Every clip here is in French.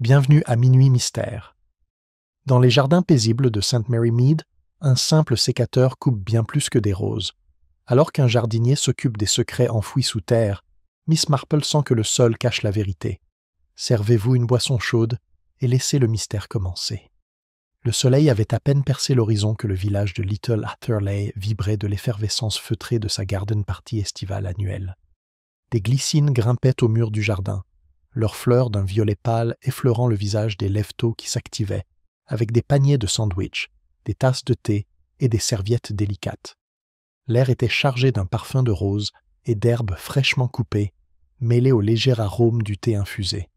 Bienvenue à Minuit Mystère. Dans les jardins paisibles de St. Mary Mead, un simple sécateur coupe bien plus que des roses. Alors qu'un jardinier s'occupe des secrets enfouis sous terre, Miss Marple sent que le sol cache la vérité. Servez-vous une boisson chaude et laissez le mystère commencer. Le soleil avait à peine percé l'horizon que le village de Little Atherley vibrait de l'effervescence feutrée de sa garden party estivale annuelle. Des glycines grimpaient au mur du jardin, leurs fleurs d'un violet pâle effleurant le visage des lève-tôt qui s'activaient, avec des paniers de sandwich, des tasses de thé et des serviettes délicates. L'air était chargé d'un parfum de rose et d'herbes fraîchement coupées, mêlées au léger arôme du thé infusé.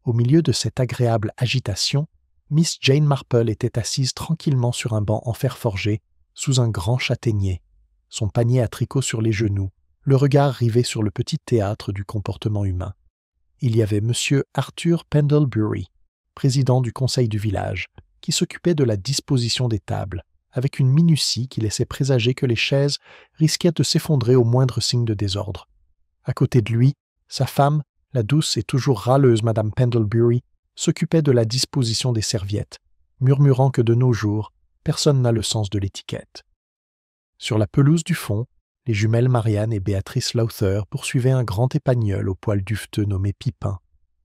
Au milieu de cette agréable agitation, Miss Jane Marple était assise tranquillement sur un banc en fer forgé, sous un grand châtaignier, son panier à tricot sur les genoux, le regard rivé sur le petit théâtre du comportement humain. Il y avait M. Arthur Pendlebury, président du conseil du village, qui s'occupait de la disposition des tables, avec une minutie qui laissait présager que les chaises risquaient de s'effondrer au moindre signe de désordre. À côté de lui, sa femme, la douce et toujours râleuse Madame Pendlebury, s'occupait de la disposition des serviettes, murmurant que de nos jours, personne n'a le sens de l'étiquette. Sur la pelouse du fond, les jumelles Marianne et Béatrice Lowther poursuivaient un grand épagnol au poil duveteux nommé Pipin,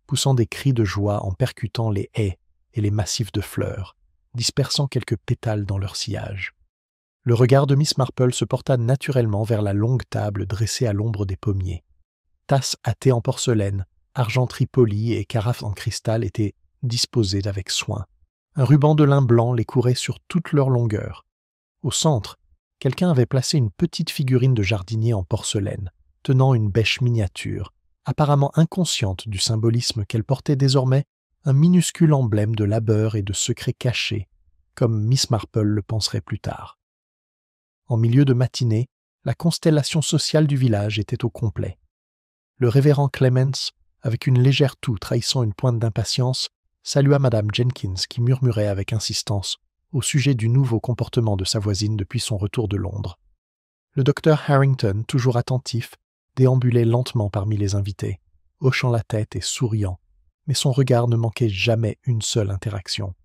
poussant des cris de joie en percutant les haies et les massifs de fleurs, dispersant quelques pétales dans leur sillage. Le regard de Miss Marple se porta naturellement vers la longue table dressée à l'ombre des pommiers. Tasses à thé en porcelaine, argenterie polie et carafes en cristal étaient disposées avec soin. Un ruban de lin blanc les courait sur toute leur longueur. Au centre, quelqu'un avait placé une petite figurine de jardinier en porcelaine, tenant une bêche miniature, apparemment inconsciente du symbolisme qu'elle portait désormais, un minuscule emblème de labeur et de secret caché, comme Miss Marple le penserait plus tard. En milieu de matinée, la constellation sociale du village était au complet. Le révérend Clements, avec une légère toux trahissant une pointe d'impatience, salua Madame Jenkins qui murmurait avec insistance au sujet du nouveau comportement de sa voisine depuis son retour de Londres. Le docteur Harrington, toujours attentif, déambulait lentement parmi les invités, hochant la tête et souriant, mais son regard ne manquait jamais une seule interaction.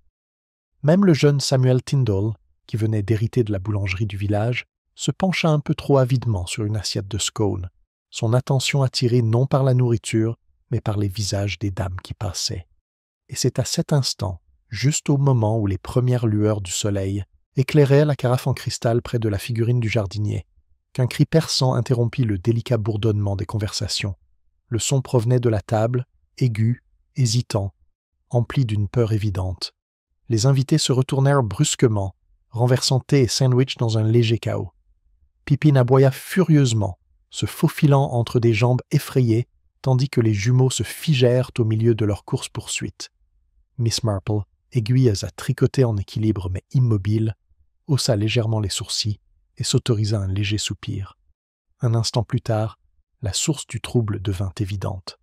Même le jeune Samuel Tyndall, qui venait d'hériter de la boulangerie du village, se pencha un peu trop avidement sur une assiette de scone, son attention attirée non par la nourriture, mais par les visages des dames qui passaient. Et c'est à cet instant, juste au moment où les premières lueurs du soleil éclairaient la carafe en cristal près de la figurine du jardinier, qu'un cri perçant interrompit le délicat bourdonnement des conversations. Le son provenait de la table, aigu, hésitant, empli d'une peur évidente. Les invités se retournèrent brusquement, renversant thé et sandwich dans un léger chaos. Pipine aboya furieusement, se faufilant entre des jambes effrayées, tandis que les jumeaux se figèrent au milieu de leur course-poursuite. Miss Marple, aiguilles à tricoter en équilibre mais immobile, haussa légèrement les sourcils et s'autorisa un léger soupir. Un instant plus tard, la source du trouble devint évidente.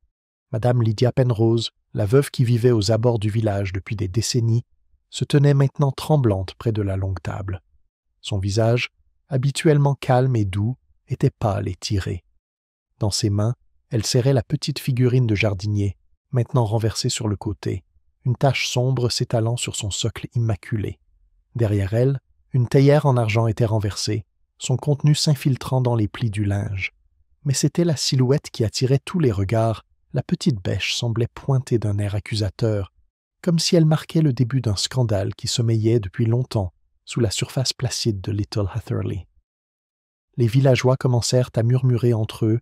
Madame Lydia Penrose, la veuve qui vivait aux abords du village depuis des décennies, se tenait maintenant tremblante près de la longue table. Son visage, habituellement calme et doux, était pâle et tiré. Dans ses mains, elle serrait la petite figurine de jardinier, maintenant renversée sur le côté, une tache sombre s'étalant sur son socle immaculé. Derrière elle, une théière en argent était renversée, son contenu s'infiltrant dans les plis du linge. Mais c'était la silhouette qui attirait tous les regards. La petite bêche semblait pointer d'un air accusateur, comme si elle marquait le début d'un scandale qui sommeillait depuis longtemps sous la surface placide de Little Atherley. Les villageois commencèrent à murmurer entre eux,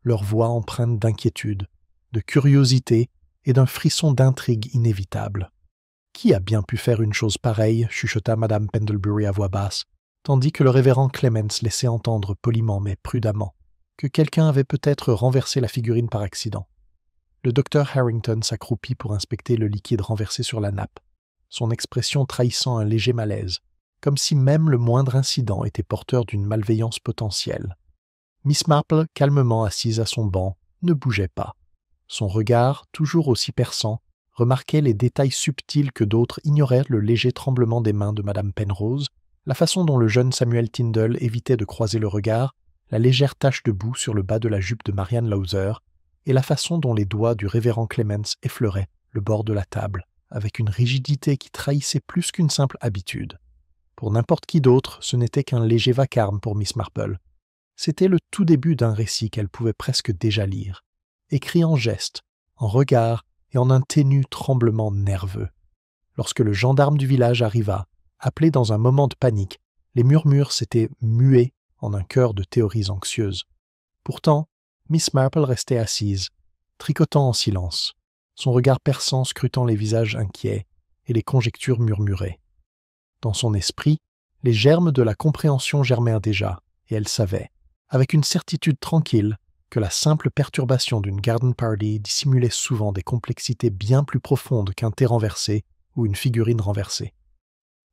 leurs voix empreintes d'inquiétude, de curiosité et d'un frisson d'intrigue inévitable. « Qui a bien pu faire une chose pareille ?» chuchota Madame Pendlebury à voix basse, tandis que le révérend Clements laissait entendre poliment mais prudemment que quelqu'un avait peut-être renversé la figurine par accident. Le docteur Harrington s'accroupit pour inspecter le liquide renversé sur la nappe, son expression trahissant un léger malaise, comme si même le moindre incident était porteur d'une malveillance potentielle. Miss Marple, calmement assise à son banc, ne bougeait pas. Son regard, toujours aussi perçant, remarquait les détails subtils que d'autres ignoraient, le léger tremblement des mains de Madame Penrose, la façon dont le jeune Samuel Tyndall évitait de croiser le regard, la légère tache de boue sur le bas de la jupe de Marianne Lowther, et la façon dont les doigts du révérend Clements effleuraient le bord de la table, avec une rigidité qui trahissait plus qu'une simple habitude. Pour n'importe qui d'autre, ce n'était qu'un léger vacarme pour Miss Marple. C'était le tout début d'un récit qu'elle pouvait presque déjà lire, écrit en gestes, en regards et en un ténu tremblement nerveux. Lorsque le gendarme du village arriva, appelé dans un moment de panique, les murmures s'étaient mués en un chœur de théories anxieuses. Pourtant, Miss Marple restait assise, tricotant en silence, son regard perçant scrutant les visages inquiets et les conjectures murmurées. Dans son esprit, les germes de la compréhension germèrent déjà, et elle savait, avec une certitude tranquille, que la simple perturbation d'une garden party dissimulait souvent des complexités bien plus profondes qu'un thé renversé ou une figurine renversée.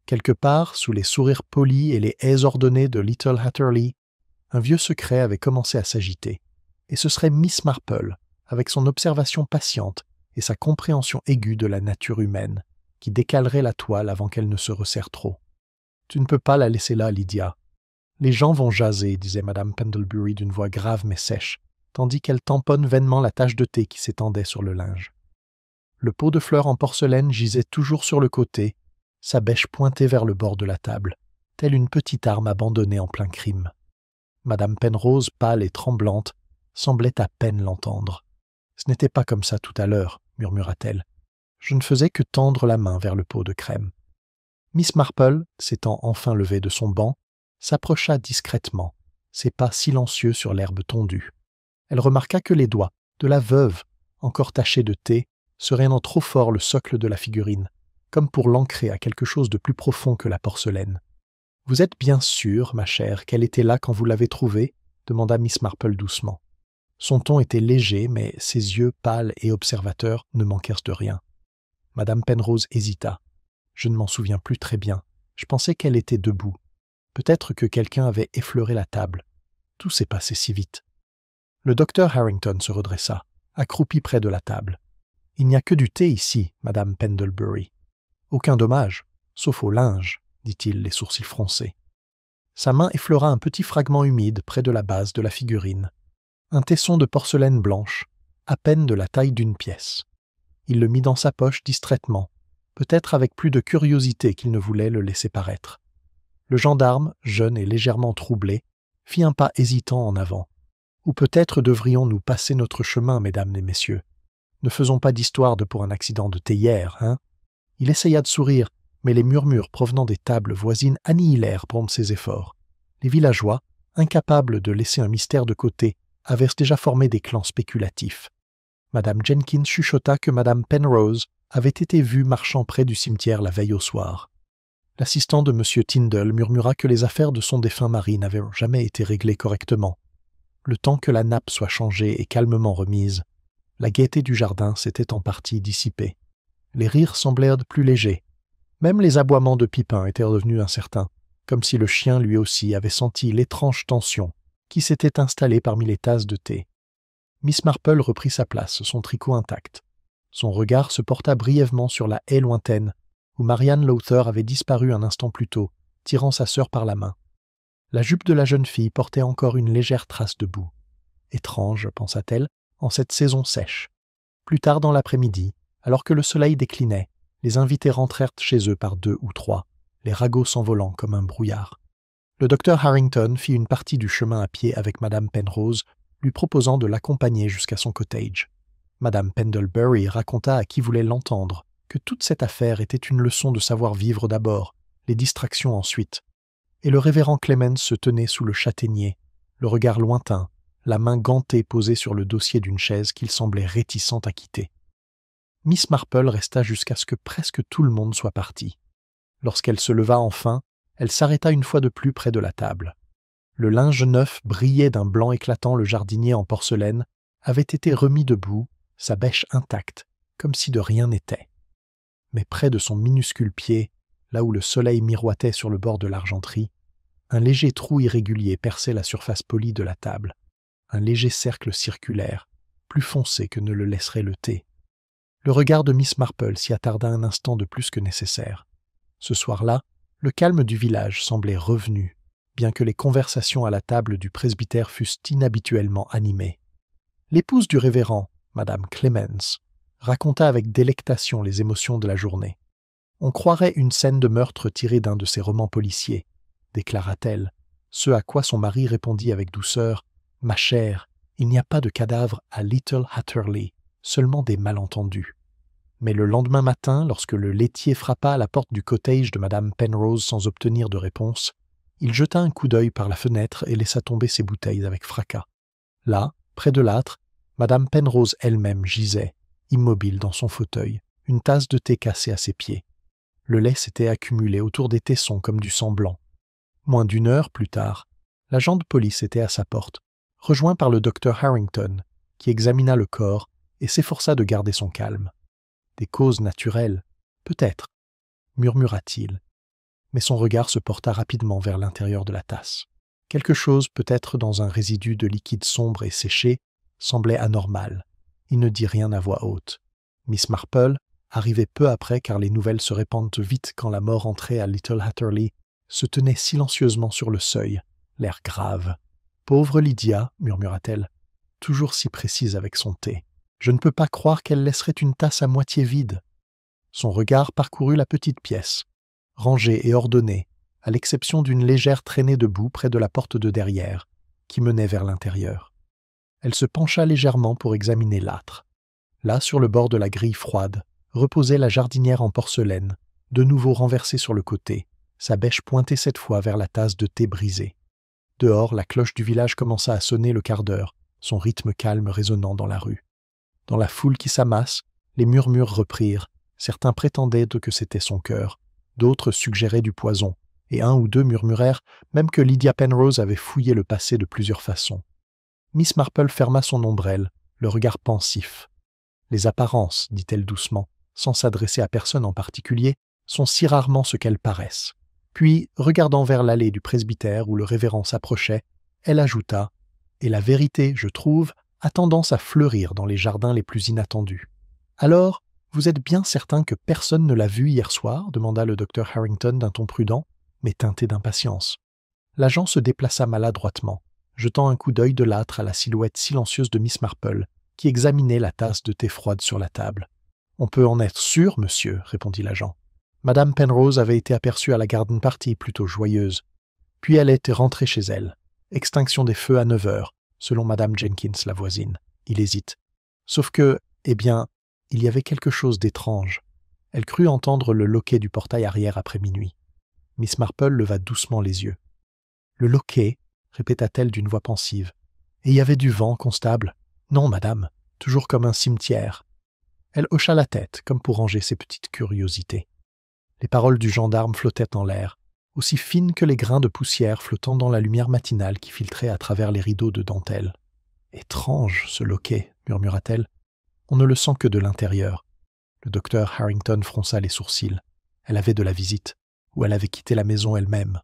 Quelque part, sous les sourires polis et les haies ordonnées de Little Hatterley, un vieux secret avait commencé à s'agiter, et ce serait Miss Marple, avec son observation patiente et sa compréhension aiguë de la nature humaine, qui décalerait la toile avant qu'elle ne se resserre trop. « Tu ne peux pas la laisser là, Lydia. Les gens vont jaser, disait Madame Pendlebury d'une voix grave mais sèche, tandis qu'elle tamponne vainement la tache de thé qui s'étendait sur le linge. Le pot de fleurs en porcelaine gisait toujours sur le côté, sa bêche pointée vers le bord de la table, telle une petite arme abandonnée en plein crime. Madame Penrose, pâle et tremblante, semblait à peine l'entendre. « Ce n'était pas comme ça tout à l'heure, murmura-t-elle. Je ne faisais que tendre la main vers le pot de crème. » Miss Marple, s'étant enfin levée de son banc, s'approcha discrètement, ses pas silencieux sur l'herbe tondue. Elle remarqua que les doigts de la veuve, encore tachés de thé, serraient en trop fort le socle de la figurine, comme pour l'ancrer à quelque chose de plus profond que la porcelaine. « Vous êtes bien sûre, ma chère, qu'elle était là quand vous l'avez trouvée ?» demanda Miss Marple doucement. Son ton était léger, mais ses yeux pâles et observateurs ne manquèrent de rien. Madame Penrose hésita. « Je ne m'en souviens plus très bien. Je pensais qu'elle était debout. Peut-être que quelqu'un avait effleuré la table. Tout s'est passé si vite. » Le docteur Harrington se redressa, accroupi près de la table. « Il n'y a que du thé ici, Madame Pendlebury. Aucun dommage, sauf au linge, dit-il, les sourcils froncés. » Sa main effleura un petit fragment humide près de la base de la figurine. Un tesson de porcelaine blanche, à peine de la taille d'une pièce. Il le mit dans sa poche distraitement, peut-être avec plus de curiosité qu'il ne voulait le laisser paraître. Le gendarme, jeune et légèrement troublé, fit un pas hésitant en avant. « Ou peut-être devrions-nous passer notre chemin, mesdames et messieurs. Ne faisons pas d'histoire de pour un accident de théière, hein ?» Il essaya de sourire, mais les murmures provenant des tables voisines annihilèrent promptement ses efforts. Les villageois, incapables de laisser un mystère de côté, avaient déjà formé des clans spéculatifs. Madame Jenkins chuchota que Madame Penrose avait été vue marchant près du cimetière la veille au soir. L'assistant de M. Tyndall murmura que les affaires de son défunt mari n'avaient jamais été réglées correctement. Le temps que la nappe soit changée et calmement remise, la gaieté du jardin s'était en partie dissipée. Les rires semblèrent plus légers. Même les aboiements de Pipin étaient redevenus incertains, comme si le chien lui aussi avait senti l'étrange tension qui s'était installée parmi les tasses de thé. Miss Marple reprit sa place, son tricot intact. Son regard se porta brièvement sur la haie lointaine, où Marianne Lowther avait disparu un instant plus tôt, tirant sa sœur par la main. La jupe de la jeune fille portait encore une légère trace de boue. Étrange, pensa-t-elle, en cette saison sèche. Plus tard dans l'après-midi, alors que le soleil déclinait, les invités rentrèrent chez eux par 2 ou 3, les ragots s'envolant comme un brouillard. Le docteur Harrington fit une partie du chemin à pied avec Madame Penrose, lui proposant de l'accompagner jusqu'à son cottage. Madame Pendlebury raconta à qui voulait l'entendre que toute cette affaire était une leçon de savoir-vivre d'abord, les distractions ensuite. Et le révérend Clemens se tenait sous le châtaignier, le regard lointain, la main gantée posée sur le dossier d'une chaise qu'il semblait réticent à quitter. Miss Marple resta jusqu'à ce que presque tout le monde soit parti. Lorsqu'elle se leva enfin, elle s'arrêta une fois de plus près de la table. Le linge neuf brillait d'un blanc éclatant, le jardinier en porcelaine avait été remis debout, sa bêche intacte, comme si de rien n'était. Mais près de son minuscule pied, là où le soleil miroitait sur le bord de l'argenterie, un léger trou irrégulier perçait la surface polie de la table, un léger cercle circulaire, plus foncé que ne le laisserait le thé. Le regard de Miss Marple s'y attarda un instant de plus que nécessaire. Ce soir-là, le calme du village semblait revenu, bien que les conversations à la table du presbytère fussent inhabituellement animées. L'épouse du révérend, Madame Clemens, raconta avec délectation les émotions de la journée. On croirait une scène de meurtre tirée d'un de ses romans policiers, déclara-t-elle, ce à quoi son mari répondit avec douceur « Ma chère, il n'y a pas de cadavre à Little Hatterley, seulement des malentendus. » Mais le lendemain matin, lorsque le laitier frappa à la porte du cottage de Madame Penrose sans obtenir de réponse, il jeta un coup d'œil par la fenêtre et laissa tomber ses bouteilles avec fracas. Là, près de l'âtre, Madame Penrose elle-même gisait, immobile dans son fauteuil, une tasse de thé cassée à ses pieds. Le lait s'était accumulé autour des tessons comme du sang blanc. Moins d'une heure plus tard, l'agent de police était à sa porte, rejoint par le docteur Harrington, qui examina le corps et s'efforça de garder son calme. « Des causes naturelles, peut-être, » murmura-t-il, mais son regard se porta rapidement vers l'intérieur de la tasse. Quelque chose, peut-être dans un résidu de liquide sombre et séché, semblait anormal. Il ne dit rien à voix haute. Miss Marple, arrivée peu après car les nouvelles se répandent vite quand la mort entrait à Little Hatterley, se tenait silencieusement sur le seuil, l'air grave. « Pauvre Lydia, murmura-t-elle, toujours si précise avec son thé. Je ne peux pas croire qu'elle laisserait une tasse à moitié vide. » Son regard parcourut la petite pièce, rangée et ordonnée, à l'exception d'une légère traînée de boue près de la porte de derrière, qui menait vers l'intérieur. Elle se pencha légèrement pour examiner l'âtre. Là, sur le bord de la grille froide, reposait la jardinière en porcelaine, de nouveau renversée sur le côté, sa bêche pointée cette fois vers la tasse de thé brisée. Dehors, la cloche du village commença à sonner le quart d'heure, son rythme calme résonnant dans la rue. Dans la foule qui s'amasse, les murmures reprirent. Certains prétendaient que c'était son cœur, d'autres suggéraient du poison, et un ou deux murmurèrent même que Lydia Penrose avait fouillé le passé de plusieurs façons. Miss Marple ferma son ombrelle, le regard pensif. « Les apparences, dit-elle doucement, sans s'adresser à personne en particulier, sont si rarement ce qu'elles paraissent. » Puis, regardant vers l'allée du presbytère où le révérend s'approchait, elle ajouta « Et la vérité, je trouve, a tendance à fleurir dans les jardins les plus inattendus. »« Alors, vous êtes bien certain que personne ne l'a vue hier soir ?» demanda le docteur Harrington d'un ton prudent, mais teinté d'impatience. L'agent se déplaça maladroitement, jetant un coup d'œil de l'âtre à la silhouette silencieuse de Miss Marple, qui examinait la tasse de thé froide sur la table. « On peut en être sûr, monsieur, » répondit l'agent. Madame Penrose avait été aperçue à la garden party plutôt joyeuse. Puis elle était rentrée chez elle. Extinction des feux à 9 heures, selon Madame Jenkins, la voisine. Il hésite. Sauf que, eh bien, il y avait quelque chose d'étrange. Elle crut entendre le loquet du portail arrière après minuit. Miss Marple leva doucement les yeux. « Le loquet ?» répéta-t-elle d'une voix pensive. « Et il y avait du vent, constable ?»« Non, madame, toujours comme un cimetière. » Elle hocha la tête, comme pour ranger ses petites curiosités. Les paroles du gendarme flottaient en l'air, aussi fines que les grains de poussière flottant dans la lumière matinale qui filtrait à travers les rideaux de dentelle. « Étrange, ce loquet, » murmura-t-elle. « On ne le sent que de l'intérieur. » Le docteur Harrington fronça les sourcils. Elle avait de la visite, ou elle avait quitté la maison elle-même.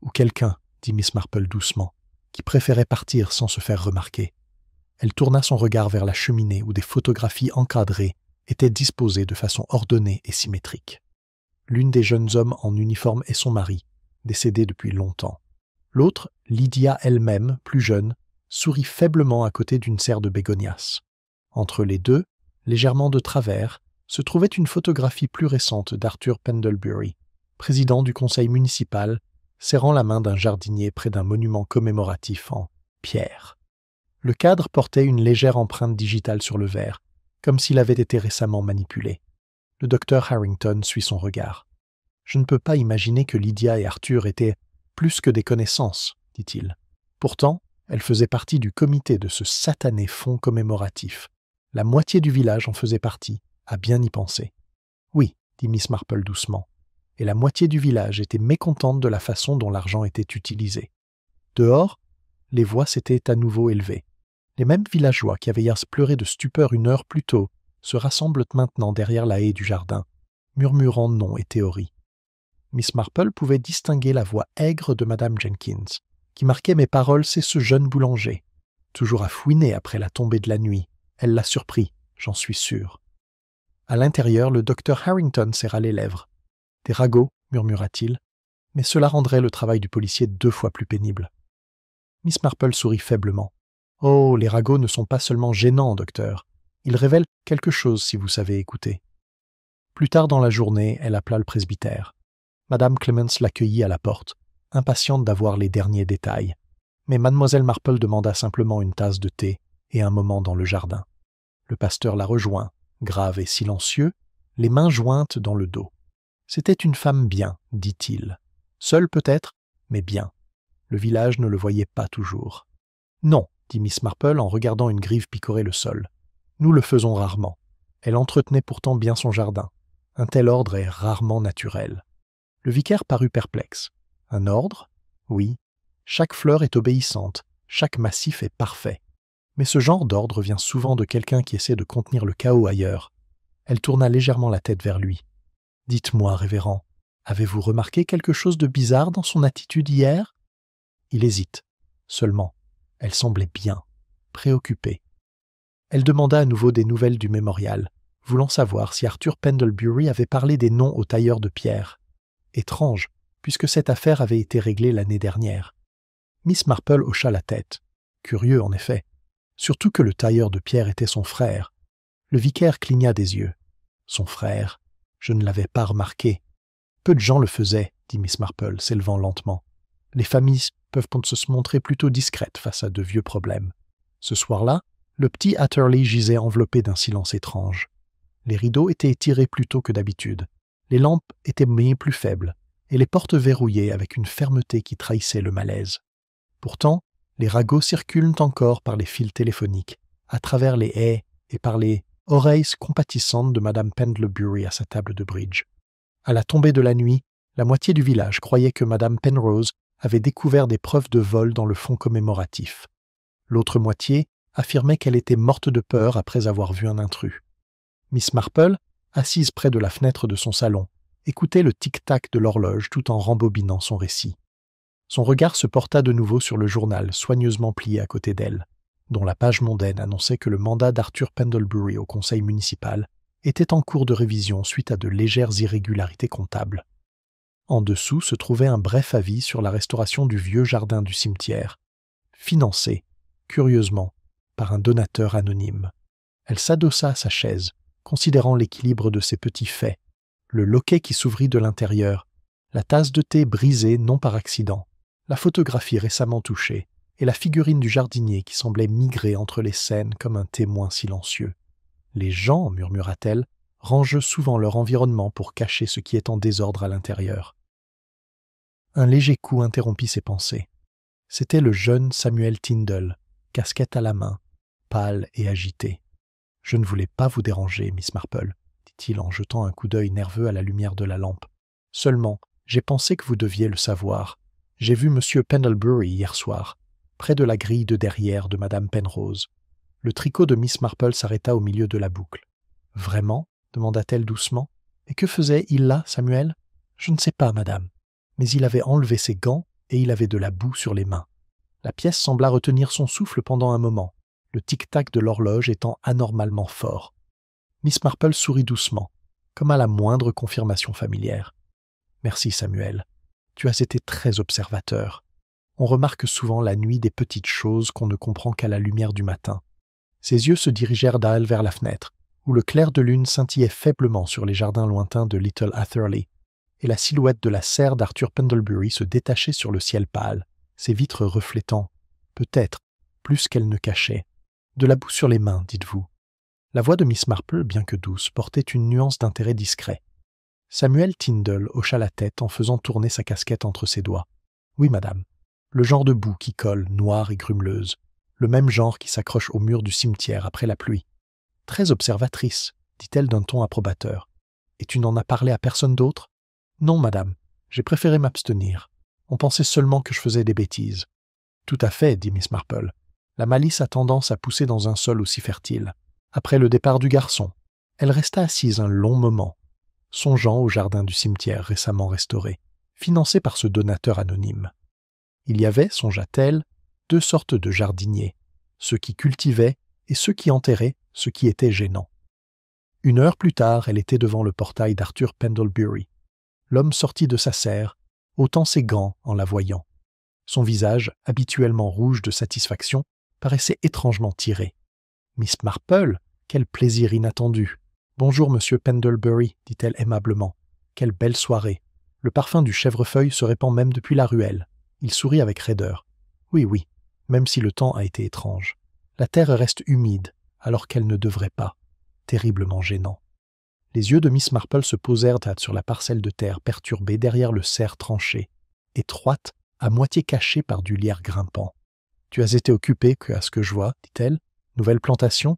Ou quelqu'un, dit Miss Marple doucement, qui préférait partir sans se faire remarquer. Elle tourna son regard vers la cheminée où des photographies encadrées étaient disposées de façon ordonnée et symétrique. L'une des jeunes hommes en uniforme est son mari, décédé depuis longtemps. L'autre, Lydia elle-même, plus jeune, sourit faiblement à côté d'une serre de bégonias. Entre les deux, légèrement de travers, se trouvait une photographie plus récente d'Arthur Pendlebury, président du conseil municipal, serrant la main d'un jardinier près d'un monument commémoratif en pierre. Le cadre portait une légère empreinte digitale sur le verre, comme s'il avait été récemment manipulé. Le docteur Harrington suit son regard. « Je ne peux pas imaginer que Lydia et Arthur étaient plus que des connaissances, dit-il. Pourtant, elle faisait partie du comité de ce satané fonds commémoratif. La moitié du village en faisait partie, à bien y penser. Oui, dit Miss Marple doucement, et la moitié du village était mécontente de la façon dont l'argent était utilisé. Dehors, les voix s'étaient à nouveau élevées. Les mêmes villageois qui avaient hier pleuré de stupeur une heure plus tôt se rassemblent maintenant derrière la haie du jardin, murmurant noms et théories. Miss Marple pouvait distinguer la voix aigre de Madame Jenkins, qui marquait mes paroles, c'est ce jeune boulanger. Toujours à fouiner après la tombée de la nuit, elle l'a surpris, j'en suis sûr. À l'intérieur, le docteur Harrington serra les lèvres. « Des ragots, murmura-t-il, mais cela rendrait le travail du policier 2 fois plus pénible. » Miss Marple sourit faiblement. « Oh, les ragots ne sont pas seulement gênants, docteur. Il révèle quelque chose si vous savez écouter. » Plus tard dans la journée, elle appela le presbytère. Madame Clemens l'accueillit à la porte, impatiente d'avoir les derniers détails. Mais mademoiselle Marple demanda simplement une tasse de thé et un moment dans le jardin. Le pasteur la rejoint, grave et silencieux, les mains jointes dans le dos. C'était une femme bien, dit-il. Seule peut-être, mais bien. Le village ne le voyait pas toujours. Non, dit Miss Marple en regardant une grive picorer le sol. Nous le faisons rarement. Elle entretenait pourtant bien son jardin. Un tel ordre est rarement naturel. Le vicaire parut perplexe. Un ordre ? Oui. Chaque fleur est obéissante, chaque massif est parfait. Mais ce genre d'ordre vient souvent de quelqu'un qui essaie de contenir le chaos ailleurs. Elle tourna légèrement la tête vers lui. « Dites-moi, révérend, avez-vous remarqué quelque chose de bizarre dans son attitude hier ?» Il hésite. Seulement, elle semblait bien, préoccupée. Elle demanda à nouveau des nouvelles du mémorial, voulant savoir si Arthur Pendlebury avait parlé des noms au tailleur de pierre. Étrange, puisque cette affaire avait été réglée l'année dernière. Miss Marple hocha la tête. Curieux, en effet. Surtout que le tailleur de pierre était son frère. Le vicaire cligna des yeux. Son frère. Je ne l'avais pas remarqué. Peu de gens le faisaient, dit Miss Marple, s'élevant lentement. Les familles peuvent se montrer plutôt discrètes face à de vieux problèmes. Ce soir-là, le petit Atterley gisait enveloppé d'un silence étrange. Les rideaux étaient étirés plus tôt que d'habitude. Les lampes étaient bien plus faibles, et les portes verrouillées avec une fermeté qui trahissait le malaise. Pourtant, les ragots circulent encore par les fils téléphoniques, à travers les haies et par les oreilles compatissantes de Madame Pendlebury à sa table de bridge. À la tombée de la nuit, la moitié du village croyait que Madame Penrose avait découvert des preuves de vol dans le fond commémoratif. L'autre moitié affirmait qu'elle était morte de peur après avoir vu un intrus. Miss Marple, assise près de la fenêtre de son salon, écoutait le tic-tac de l'horloge tout en rembobinant son récit. Son regard se porta de nouveau sur le journal soigneusement plié à côté d'elle, dont la page mondaine annonçait que le mandat d'Arthur Pendlebury au conseil municipal était en cours de révision suite à de légères irrégularités comptables. En dessous se trouvait un bref avis sur la restauration du vieux jardin du cimetière, financé, curieusement, par un donateur anonyme. Elle s'adossa à sa chaise, considérant l'équilibre de ses petits faits, le loquet qui s'ouvrit de l'intérieur, la tasse de thé brisée non par accident, la photographie récemment touchée et la figurine du jardinier qui semblait migrer entre les scènes comme un témoin silencieux. Les gens, murmura-t-elle, rangent souvent leur environnement pour cacher ce qui est en désordre à l'intérieur. Un léger coup interrompit ses pensées. C'était le jeune Samuel Tyndall, casquette à la main, pâle et agité. « Je ne voulais pas vous déranger, Miss Marple, » dit-il en jetant un coup d'œil nerveux à la lumière de la lampe. « Seulement, j'ai pensé que vous deviez le savoir. J'ai vu M. Pendlebury hier soir, près de la grille de derrière de Madame Penrose. » Le tricot de Miss Marple s'arrêta au milieu de la boucle. « Vraiment ?» demanda-t-elle doucement. « Et que faisait-il là, Samuel ?»« Je ne sais pas, madame. Mais il avait enlevé ses gants et il avait de la boue sur les mains. » La pièce sembla retenir son souffle pendant un moment, le tic-tac de l'horloge étant anormalement fort. Miss Marple sourit doucement, comme à la moindre confirmation familière. « Merci, Samuel. Tu as été très observateur. On remarque souvent la nuit des petites choses qu'on ne comprend qu'à la lumière du matin. » Ses yeux se dirigèrent d'elle vers la fenêtre, où le clair de lune scintillait faiblement sur les jardins lointains de Little Atherley, et la silhouette de la serre d'Arthur Pendlebury se détachait sur le ciel pâle, ses vitres reflétant, peut-être, plus qu'elle ne cachait. « De la boue sur les mains, dites-vous. » La voix de Miss Marple, bien que douce, portait une nuance d'intérêt discret. Samuel Tyndall hocha la tête en faisant tourner sa casquette entre ses doigts. « Oui, madame. Le genre de boue qui colle, noire et grumeleuse. Le même genre qui s'accroche au mur du cimetière après la pluie. Très observatrice, dit-elle d'un ton approbateur. Et tu n'en as parlé à personne d'autre ? Non, madame. J'ai préféré m'abstenir. On pensait seulement que je faisais des bêtises. Tout à fait, dit Miss Marple. La malice a tendance à pousser dans un sol aussi fertile. Après le départ du garçon, elle resta assise un long moment, songeant au jardin du cimetière récemment restauré, financé par ce donateur anonyme. Il y avait, songea-t-elle, 2 sortes de jardiniers, ceux qui cultivaient et ceux qui enterraient, ce qui était gênant. 1 heure plus tard, elle était devant le portail d'Arthur Pendlebury. L'homme sortit de sa serre, ôtant ses gants en la voyant. Son visage, habituellement rouge de satisfaction, paraissait étrangement tiré. « Miss Marple, Quel plaisir inattendu. Bonjour, monsieur Pendlebury, dit-elle aimablement. Quelle belle soirée. Le parfum du chèvrefeuille se répand même depuis la ruelle. Il sourit avec raideur. Oui, oui, même si le temps a été étrange. La terre reste humide, alors qu'elle ne devrait pas. Terriblement gênant. Les yeux de Miss Marple se posèrent sur la parcelle de terre perturbée derrière le cerf tranché, étroite, à moitié cachée par du lierre grimpant. « Tu as été occupé, à ce que je vois, dit-elle. Nouvelle plantation ?»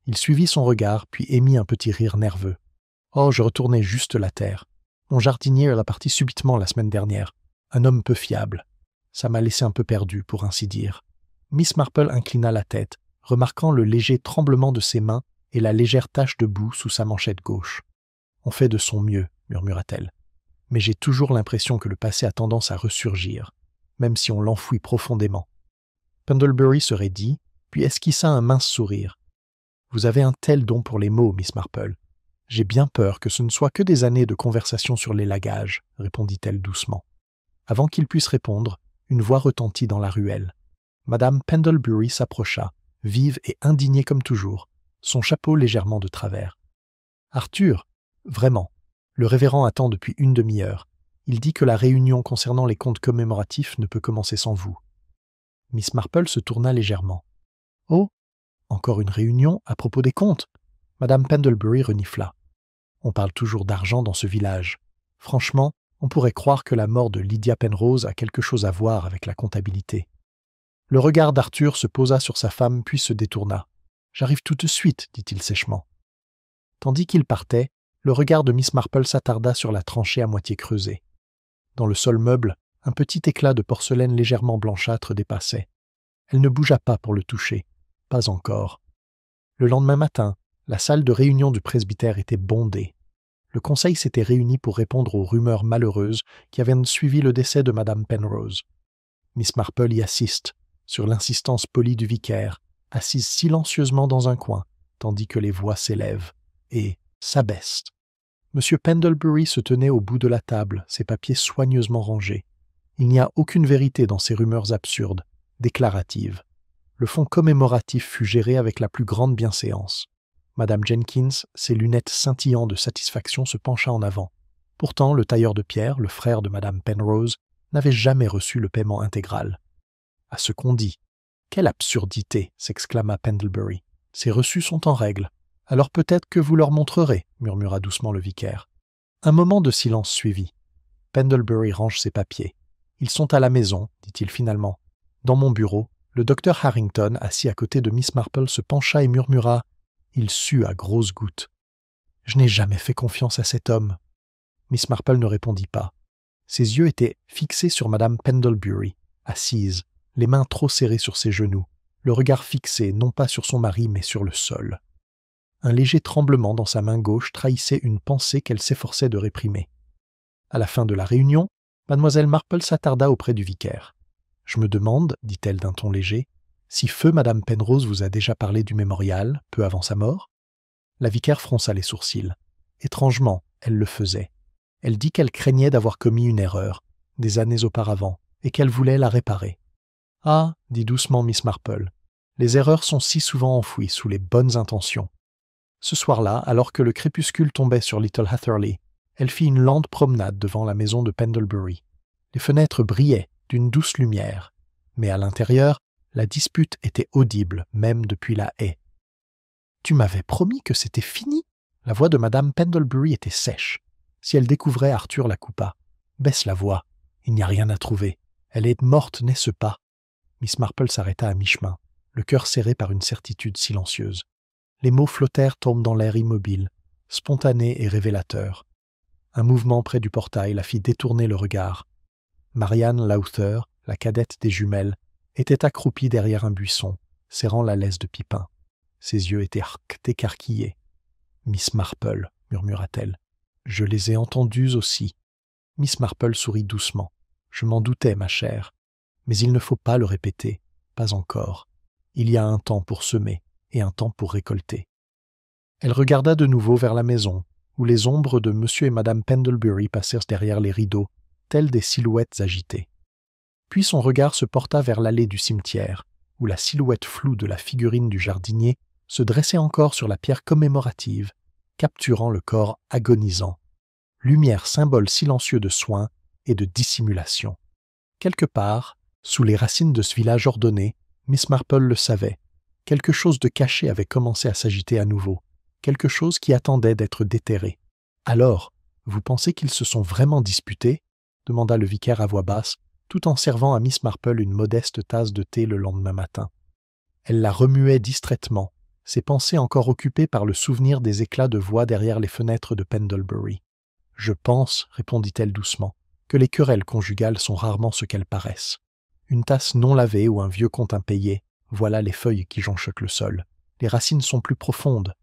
Il suivit son regard, puis émit un petit rire nerveux. « Oh, je retournais juste la terre. Mon jardinier est parti subitement la semaine dernière. Un homme peu fiable. Ça m'a laissé un peu perdu, pour ainsi dire. » Miss Marple inclina la tête, remarquant le léger tremblement de ses mains et la légère tache de boue sous sa manchette gauche. « On fait de son mieux, murmura-t-elle. Mais j'ai toujours l'impression que le passé a tendance à ressurgir, même si on l'enfouit profondément. » Pendlebury se raidit, puis esquissa un mince sourire. « Vous avez un tel don pour les mots, Miss Marple. J'ai bien peur que ce ne soit que des années de conversation sur l'élagage, répondit-elle doucement. Avant qu'il puisse répondre, une voix retentit dans la ruelle. Madame Pendlebury s'approcha, vive et indignée comme toujours, son chapeau légèrement de travers. « Arthur, vraiment, le révérend attend depuis une demi-heure. Il dit que la réunion concernant les comptes commémoratifs ne peut commencer sans vous. » Miss Marple se tourna légèrement. « Oh, encore une réunion à propos des comptes ?» Madame Pendlebury renifla. « On parle toujours d'argent dans ce village. Franchement, on pourrait croire que la mort de Lydia Penrose a quelque chose à voir avec la comptabilité. » Le regard d'Arthur se posa sur sa femme puis se détourna. « J'arrive tout de suite, dit-il sèchement. » Tandis qu'il partait, le regard de Miss Marple s'attarda sur la tranchée à moitié creusée. Dans le sol meuble, un petit éclat de porcelaine légèrement blanchâtre dépassait. Elle ne bougea pas pour le toucher. Pas encore. Le lendemain matin, la salle de réunion du presbytère était bondée. Le conseil s'était réuni pour répondre aux rumeurs malheureuses qui avaient suivi le décès de Madame Penrose. Miss Marple y assiste, sur l'insistance polie du vicaire, assise silencieusement dans un coin, tandis que les voix s'élèvent, et s'abaissent. M. Pendlebury se tenait au bout de la table, ses papiers soigneusement rangés. Il n'y a aucune vérité dans ces rumeurs absurdes, déclaratives. Le fonds commémoratif fut géré avec la plus grande bienséance. Madame Jenkins, ses lunettes scintillant de satisfaction, se pencha en avant. Pourtant, le tailleur de pierre, le frère de Madame Penrose, n'avait jamais reçu le paiement intégral. À ce qu'on dit. « Quelle absurdité !» s'exclama Pendlebury. « Ces reçus sont en règle. Alors peut-être que vous leur montrerez, » murmura doucement le vicaire. Un moment de silence suivit. Pendlebury range ses papiers. « Ils sont à la maison, » dit-il finalement. Dans mon bureau, le docteur Harrington, assis à côté de Miss Marple, se pencha et murmura « Il sue à grosses gouttes. »« Je n'ai jamais fait confiance à cet homme. » Miss Marple ne répondit pas. Ses yeux étaient fixés sur Madame Pendlebury, assise, les mains trop serrées sur ses genoux, le regard fixé non pas sur son mari mais sur le sol. Un léger tremblement dans sa main gauche trahissait une pensée qu'elle s'efforçait de réprimer. À la fin de la réunion, Mademoiselle Marple s'attarda auprès du vicaire. « Je me demande, dit-elle d'un ton léger, si feu Madame Penrose vous a déjà parlé du mémorial, peu avant sa mort ?» La vicaire fronça les sourcils. Étrangement, elle le faisait. Elle dit qu'elle craignait d'avoir commis une erreur, des années auparavant, et qu'elle voulait la réparer. « Ah, dit doucement Miss Marple, les erreurs sont si souvent enfouies sous les bonnes intentions. » Ce soir-là, alors que le crépuscule tombait sur Little Hatherley, elle fit une lente promenade devant la maison de Pendlebury. Les fenêtres brillaient d'une douce lumière, mais à l'intérieur, la dispute était audible, même depuis la haie. « Tu m'avais promis que c'était fini !» La voix de Madame Pendlebury était sèche. Si elle découvrait, Arthur la coupa. « Baisse la voix. Il n'y a rien à trouver. Elle est morte, n'est-ce pas ?» Miss Marple s'arrêta à mi-chemin, le cœur serré par une certitude silencieuse. Les mots flottèrent tombent dans l'air immobile, spontanés et révélateurs. Un mouvement près du portail la fit détourner le regard. Marianne Lowther, la cadette des jumelles, était accroupie derrière un buisson, serrant la laisse de Pipin. Ses yeux étaient écarquillés. « Miss Marple, » murmura-t-elle. « Je les ai entendus aussi. » Miss Marple sourit doucement. « Je m'en doutais, ma chère. Mais il ne faut pas le répéter. Pas encore. Il y a un temps pour semer et un temps pour récolter. » Elle regarda de nouveau vers la maison, où les ombres de M. et Mme Pendlebury passèrent derrière les rideaux, telles des silhouettes agitées. Puis son regard se porta vers l'allée du cimetière, où la silhouette floue de la figurine du jardinier se dressait encore sur la pierre commémorative, capturant le corps agonisant. Lumière symbole silencieux de soin et de dissimulation. Quelque part, sous les racines de ce village ordonné, Miss Marple le savait. Quelque chose de caché avait commencé à s'agiter à nouveau, quelque chose qui attendait d'être déterré. « Alors, vous pensez qu'ils se sont vraiment disputés ?» demanda le vicaire à voix basse, tout en servant à Miss Marple une modeste tasse de thé le lendemain matin. Elle la remuait distraitement, ses pensées encore occupées par le souvenir des éclats de voix derrière les fenêtres de Pendlebury. « Je pense, répondit-elle doucement, que les querelles conjugales sont rarement ce qu'elles paraissent. Une tasse non lavée ou un vieux compte impayé, voilà les feuilles qui jonchent le sol. Les racines sont plus profondes. »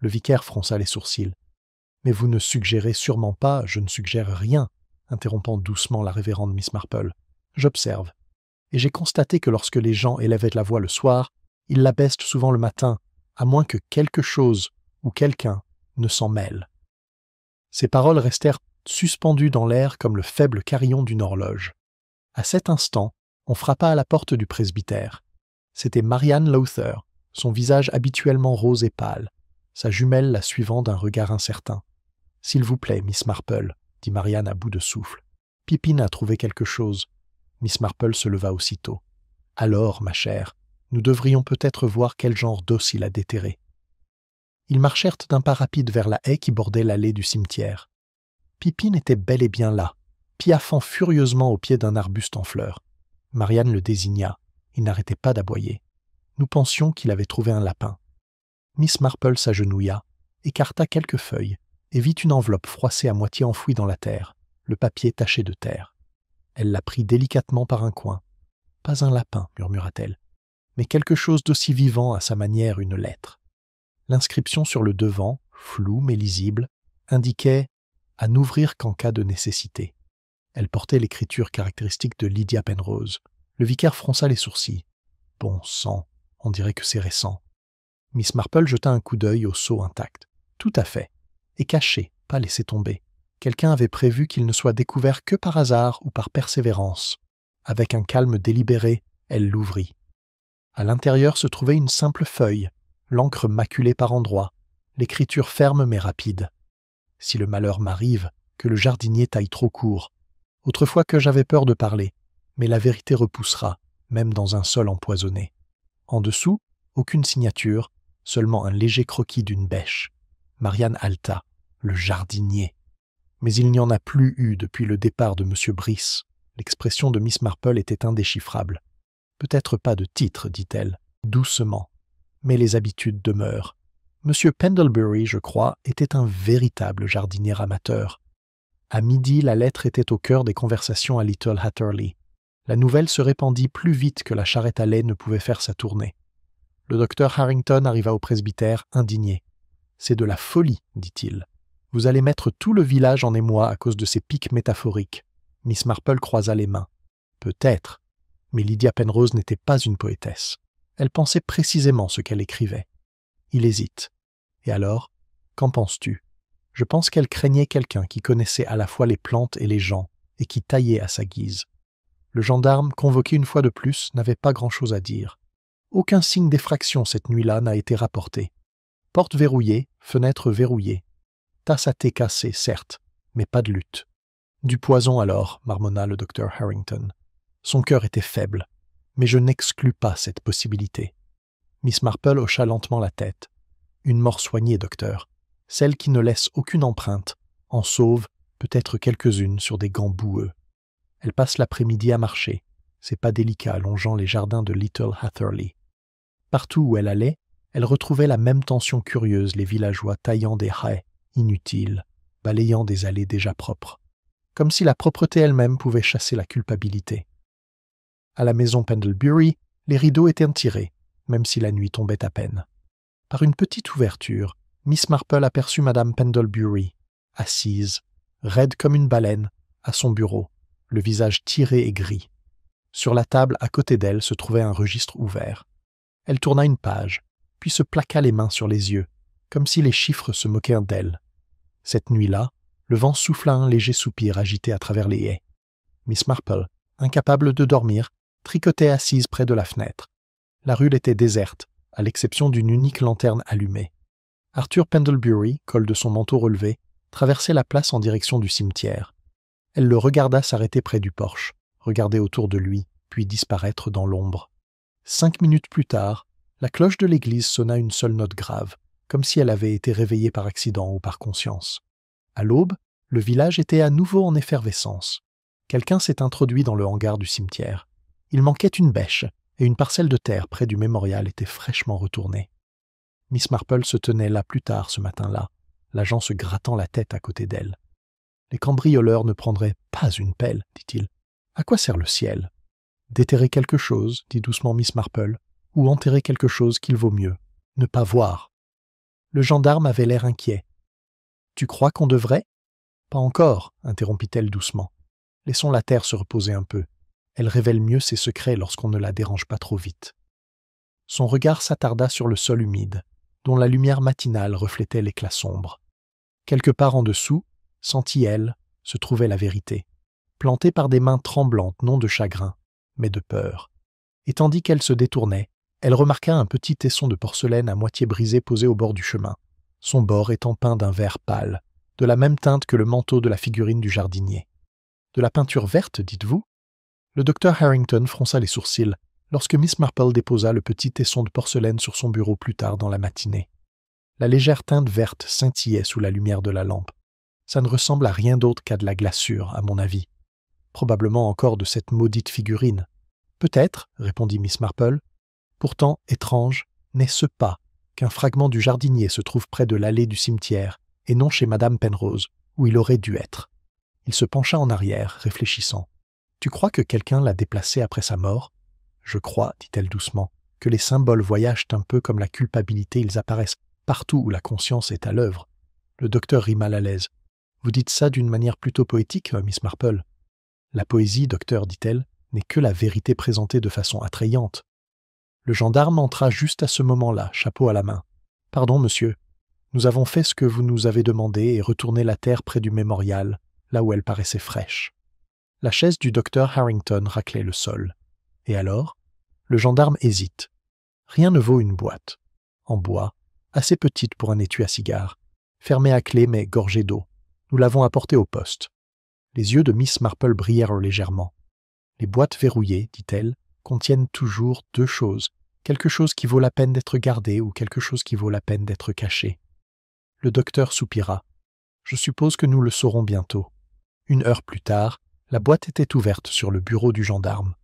Le vicaire fronça les sourcils. « Mais vous ne suggérez sûrement pas, je ne suggère rien, interrompant doucement la révérende Miss Marple. J'observe. Et j'ai constaté que lorsque les gens élevaient la voix le soir, ils la baissent souvent le matin, à moins que quelque chose ou quelqu'un ne s'en mêle. » Ces paroles restèrent suspendues dans l'air comme le faible carillon d'une horloge. À cet instant, on frappa à la porte du presbytère. C'était Marianne Lowther, son visage habituellement rose et pâle, sa jumelle la suivant d'un regard incertain. « S'il vous plaît, Miss Marple, » dit Marianne à bout de souffle. « Pippin a trouvé quelque chose. » Miss Marple se leva aussitôt. « Alors, ma chère, nous devrions peut-être voir quel genre d'os il a déterré. » Ils marchèrent d'un pas rapide vers la haie qui bordait l'allée du cimetière. Pippin était bel et bien là, piaffant furieusement au pied d'un arbuste en fleurs. Marianne le désigna. Il n'arrêtait pas d'aboyer. Nous pensions qu'il avait trouvé un lapin. Miss Marple s'agenouilla, écarta quelques feuilles et vit une enveloppe froissée à moitié enfouie dans la terre, le papier taché de terre. Elle la prit délicatement par un coin. « Pas un lapin, murmura-t-elle, mais quelque chose d'aussi vivant à sa manière une lettre. » L'inscription sur le devant, floue mais lisible, indiquait « à n'ouvrir qu'en cas de nécessité ». Elle portait l'écriture caractéristique de Lydia Penrose. Le vicaire fronça les sourcils. « Bon sang, on dirait que c'est récent. » Miss Marple jeta un coup d'œil au sceau intact. « Tout à fait. Et caché, pas laissé tomber. Quelqu'un avait prévu qu'il ne soit découvert que par hasard ou par persévérance. » Avec un calme délibéré, elle l'ouvrit. À l'intérieur se trouvait une simple feuille, l'encre maculée par endroits, l'écriture ferme mais rapide. « Si le malheur m'arrive, que le jardinier taille trop court. Autrefois que j'avais peur de parler, mais la vérité repoussera, même dans un sol empoisonné. » En dessous, aucune signature, seulement un léger croquis d'une bêche. Marianne haleta. Le jardinier. Mais il n'y en a plus eu depuis le départ de M. Brice. L'expression de Miss Marple était indéchiffrable. « Peut-être pas de titre, dit-elle, doucement. Mais les habitudes demeurent. M. Pendlebury, je crois, était un véritable jardinier amateur. » À midi, la lettre était au cœur des conversations à Little Hatterley. La nouvelle se répandit plus vite que la charrette à lait ne pouvait faire sa tournée. Le docteur Harrington arriva au presbytère, indigné. « C'est de la folie, dit-il. Vous allez mettre tout le village en émoi à cause de ces pics métaphoriques. » Miss Marple croisa les mains. « Peut-être. » Mais Lydia Penrose n'était pas une poétesse. Elle pensait précisément ce qu'elle écrivait. Il hésite. « Et alors, qu'en penses-tu ? » Je pense qu'elle craignait quelqu'un qui connaissait à la fois les plantes et les gens, et qui taillait à sa guise. Le gendarme, convoqué une fois de plus, n'avait pas grand-chose à dire. Aucun signe d'effraction cette nuit-là n'a été rapporté. Porte verrouillée, fenêtre verrouillée. Tasse à thé cassée, certes, mais pas de lutte. Du poison alors, marmonna le docteur Harrington. Son cœur était faible, mais je n'exclus pas cette possibilité. Miss Marple hocha lentement la tête. Une mort soignée, docteur. Celle qui ne laisse aucune empreinte, en sauve peut-être quelques-unes sur des gants boueux. Elle passe l'après-midi à marcher, ses pas délicats longeant les jardins de Little Hatherley. Partout où elle allait, elle retrouvait la même tension curieuse, les villageois taillant des haies inutiles, balayant des allées déjà propres, comme si la propreté elle-même pouvait chasser la culpabilité. À la maison Pendlebury, les rideaux étaient tirés, même si la nuit tombait à peine. Par une petite ouverture, Miss Marple aperçut Madame Pendlebury, assise, raide comme une baleine, à son bureau, le visage tiré et gris. Sur la table à côté d'elle se trouvait un registre ouvert. Elle tourna une page, puis se plaqua les mains sur les yeux, comme si les chiffres se moquaient d'elle. Cette nuit-là, le vent souffla un léger soupir agité à travers les haies. Miss Marple, incapable de dormir, tricotait assise près de la fenêtre. La rue était déserte, à l'exception d'une unique lanterne allumée. Arthur Pendlebury, col de son manteau relevé, traversait la place en direction du cimetière. Elle le regarda s'arrêter près du porche, regarder autour de lui, puis disparaître dans l'ombre. 5 minutes plus tard, la cloche de l'église sonna une seule note grave, comme si elle avait été réveillée par accident ou par conscience. À l'aube, le village était à nouveau en effervescence. Quelqu'un s'est introduit dans le hangar du cimetière. Il manquait une bêche, et une parcelle de terre près du mémorial était fraîchement retournée. Miss Marple se tenait là plus tard ce matin-là, l'agent se grattant la tête à côté d'elle. « Les cambrioleurs ne prendraient pas une pelle, dit-il. À quoi sert le ciel ? Déterrer quelque chose, dit doucement Miss Marple, ou enterrer quelque chose qu'il vaut mieux, ne pas voir. » Le gendarme avait l'air inquiet. « Tu crois qu'on devrait ? » ?»« Pas encore, interrompit-elle doucement. Laissons la terre se reposer un peu. Elle révèle mieux ses secrets lorsqu'on ne la dérange pas trop vite. Son regard s'attarda sur le sol humide, dont la lumière matinale reflétait l'éclat sombre. Quelque part en dessous, sentit-elle, se trouvait la vérité, plantée par des mains tremblantes non de chagrin, mais de peur. Et tandis qu'elle se détournait, elle remarqua un petit tesson de porcelaine à moitié brisé posé au bord du chemin, son bord étant peint d'un vert pâle, de la même teinte que le manteau de la figurine du jardinier. « De la peinture verte, dites-vous » Le docteur Harrington fronça les sourcils lorsque Miss Marple déposa le petit tesson de porcelaine sur son bureau plus tard dans la matinée. La légère teinte verte scintillait sous la lumière de la lampe. Ça ne ressemble à rien d'autre qu'à de la glaçure, à mon avis. Probablement encore de cette maudite figurine. Peut-être, répondit Miss Marple. Pourtant, étrange, n'est-ce pas qu'un fragment du jardinier se trouve près de l'allée du cimetière, et non chez Madame Penrose, où il aurait dû être. Il se pencha en arrière, réfléchissant. « Tu crois que quelqu'un l'a déplacé après sa mort ?»« Je crois, dit-elle doucement, que les symboles voyagent un peu comme la culpabilité, ils apparaissent partout où la conscience est à l'œuvre. » Le docteur rit mal à l'aise. « Vous dites ça d'une manière plutôt poétique, Miss Marple. »« La poésie, docteur, dit-elle, n'est que la vérité présentée de façon attrayante. » Le gendarme entra juste à ce moment-là, chapeau à la main. « Pardon, monsieur. Nous avons fait ce que vous nous avez demandé et retourné la terre près du mémorial, là où elle paraissait fraîche. » La chaise du docteur Harrington raclait le sol. Et alors, le gendarme hésite. Rien ne vaut une boîte. En bois, assez petite pour un étui à cigare, fermée à clé mais gorgée d'eau. Nous l'avons apportée au poste. Les yeux de Miss Marple brillèrent légèrement. Les boîtes verrouillées, dit-elle, contiennent toujours deux choses, quelque chose qui vaut la peine d'être gardé ou quelque chose qui vaut la peine d'être caché. Le docteur soupira. Je suppose que nous le saurons bientôt. 1 heure plus tard, la boîte était ouverte sur le bureau du gendarme.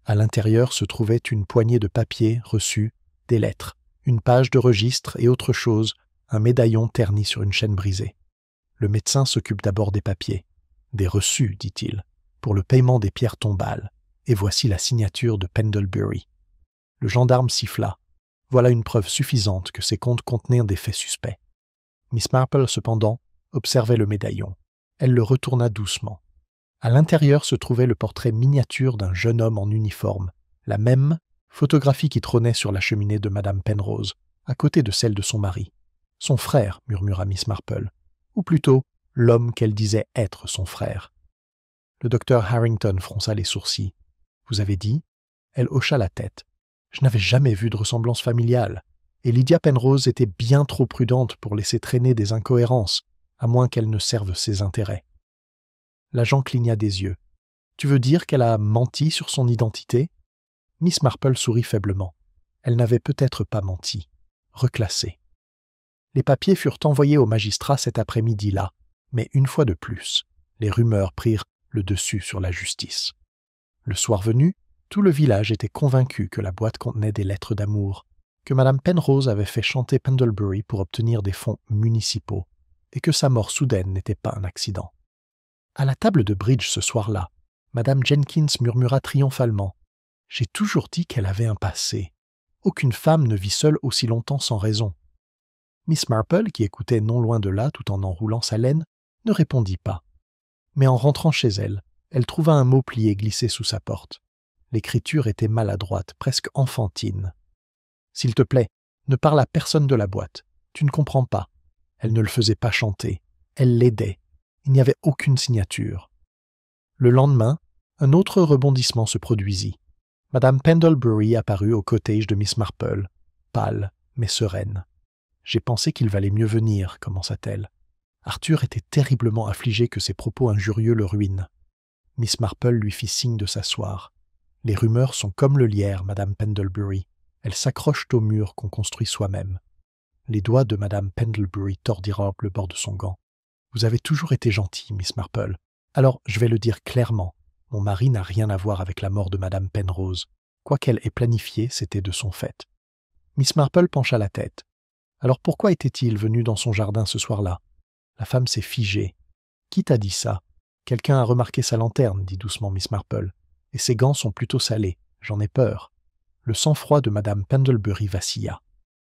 À l'intérieur se trouvait une poignée de papiers reçus, des lettres, une page de registre et autre chose, un médaillon terni sur une chaîne brisée. Le médecin s'occupe d'abord des papiers. Des reçus, dit-il, pour le paiement des pierres tombales, et voici la signature de Pendlebury. Le gendarme siffla. Voilà une preuve suffisante que ces comptes contenaient des faits suspects. Miss Marple, cependant, observait le médaillon. Elle le retourna doucement. À l'intérieur se trouvait le portrait miniature d'un jeune homme en uniforme, la même photographie qui trônait sur la cheminée de Madame Penrose, à côté de celle de son mari. « Son frère », murmura Miss Marple, ou plutôt l'homme qu'elle disait être son frère. Le docteur Harrington fronça les sourcils. « Vous avez dit ?» Elle hocha la tête. « Je n'avais jamais vu de ressemblance familiale, et Lydia Penrose était bien trop prudente pour laisser traîner des incohérences, à moins qu'elles ne servent ses intérêts. » L'agent cligna des yeux. « Tu veux dire qu'elle a menti sur son identité ?» Miss Marple sourit faiblement. Elle n'avait peut-être pas menti. Reclassée. Les papiers furent envoyés au magistrat cet après-midi-là, mais une fois de plus, les rumeurs prirent le dessus sur la justice. Le soir venu, tout le village était convaincu que la boîte contenait des lettres d'amour, que Madame Penrose avait fait chanter Pendlebury pour obtenir des fonds municipaux, et que sa mort soudaine n'était pas un accident. À la table de bridge ce soir-là, Madame Jenkins murmura triomphalement. « J'ai toujours dit qu'elle avait un passé. Aucune femme ne vit seule aussi longtemps sans raison. » Miss Marple, qui écoutait non loin de là tout en enroulant sa laine, ne répondit pas. Mais en rentrant chez elle, elle trouva un mot plié glissé sous sa porte. L'écriture était maladroite, presque enfantine. « S'il te plaît, ne parle à personne de la boîte. Tu ne comprends pas. » Elle ne le faisait pas chanter. Elle l'aidait. Il n'y avait aucune signature. Le lendemain, un autre rebondissement se produisit. Madame Pendlebury apparut au cottage de Miss Marple. pâle, mais sereine. « J'ai pensé qu'il valait mieux venir, commença-t-elle. Arthur était terriblement affligé que ses propos injurieux le ruinent. Miss Marple lui fit signe de s'asseoir. « Les rumeurs sont comme le lierre, Madame Pendlebury. Elles s'accrochent au mur qu'on construit soi-même. » Les doigts de Madame Pendlebury tordirent le bord de son gant. « Vous avez toujours été gentille, Miss Marple. Alors, je vais le dire clairement. Mon mari n'a rien à voir avec la mort de Madame Penrose. Quoi qu'elle ait planifié, c'était de son fait. » Miss Marple pencha la tête. « Alors pourquoi était-il venu dans son jardin ce soir-là » La femme s'est figée. « Qui t'a dit ça ?»« Quelqu'un a remarqué sa lanterne, dit doucement Miss Marple. Et ses gants sont plutôt salés. J'en ai peur. » Le sang-froid de Madame Pendlebury vacilla.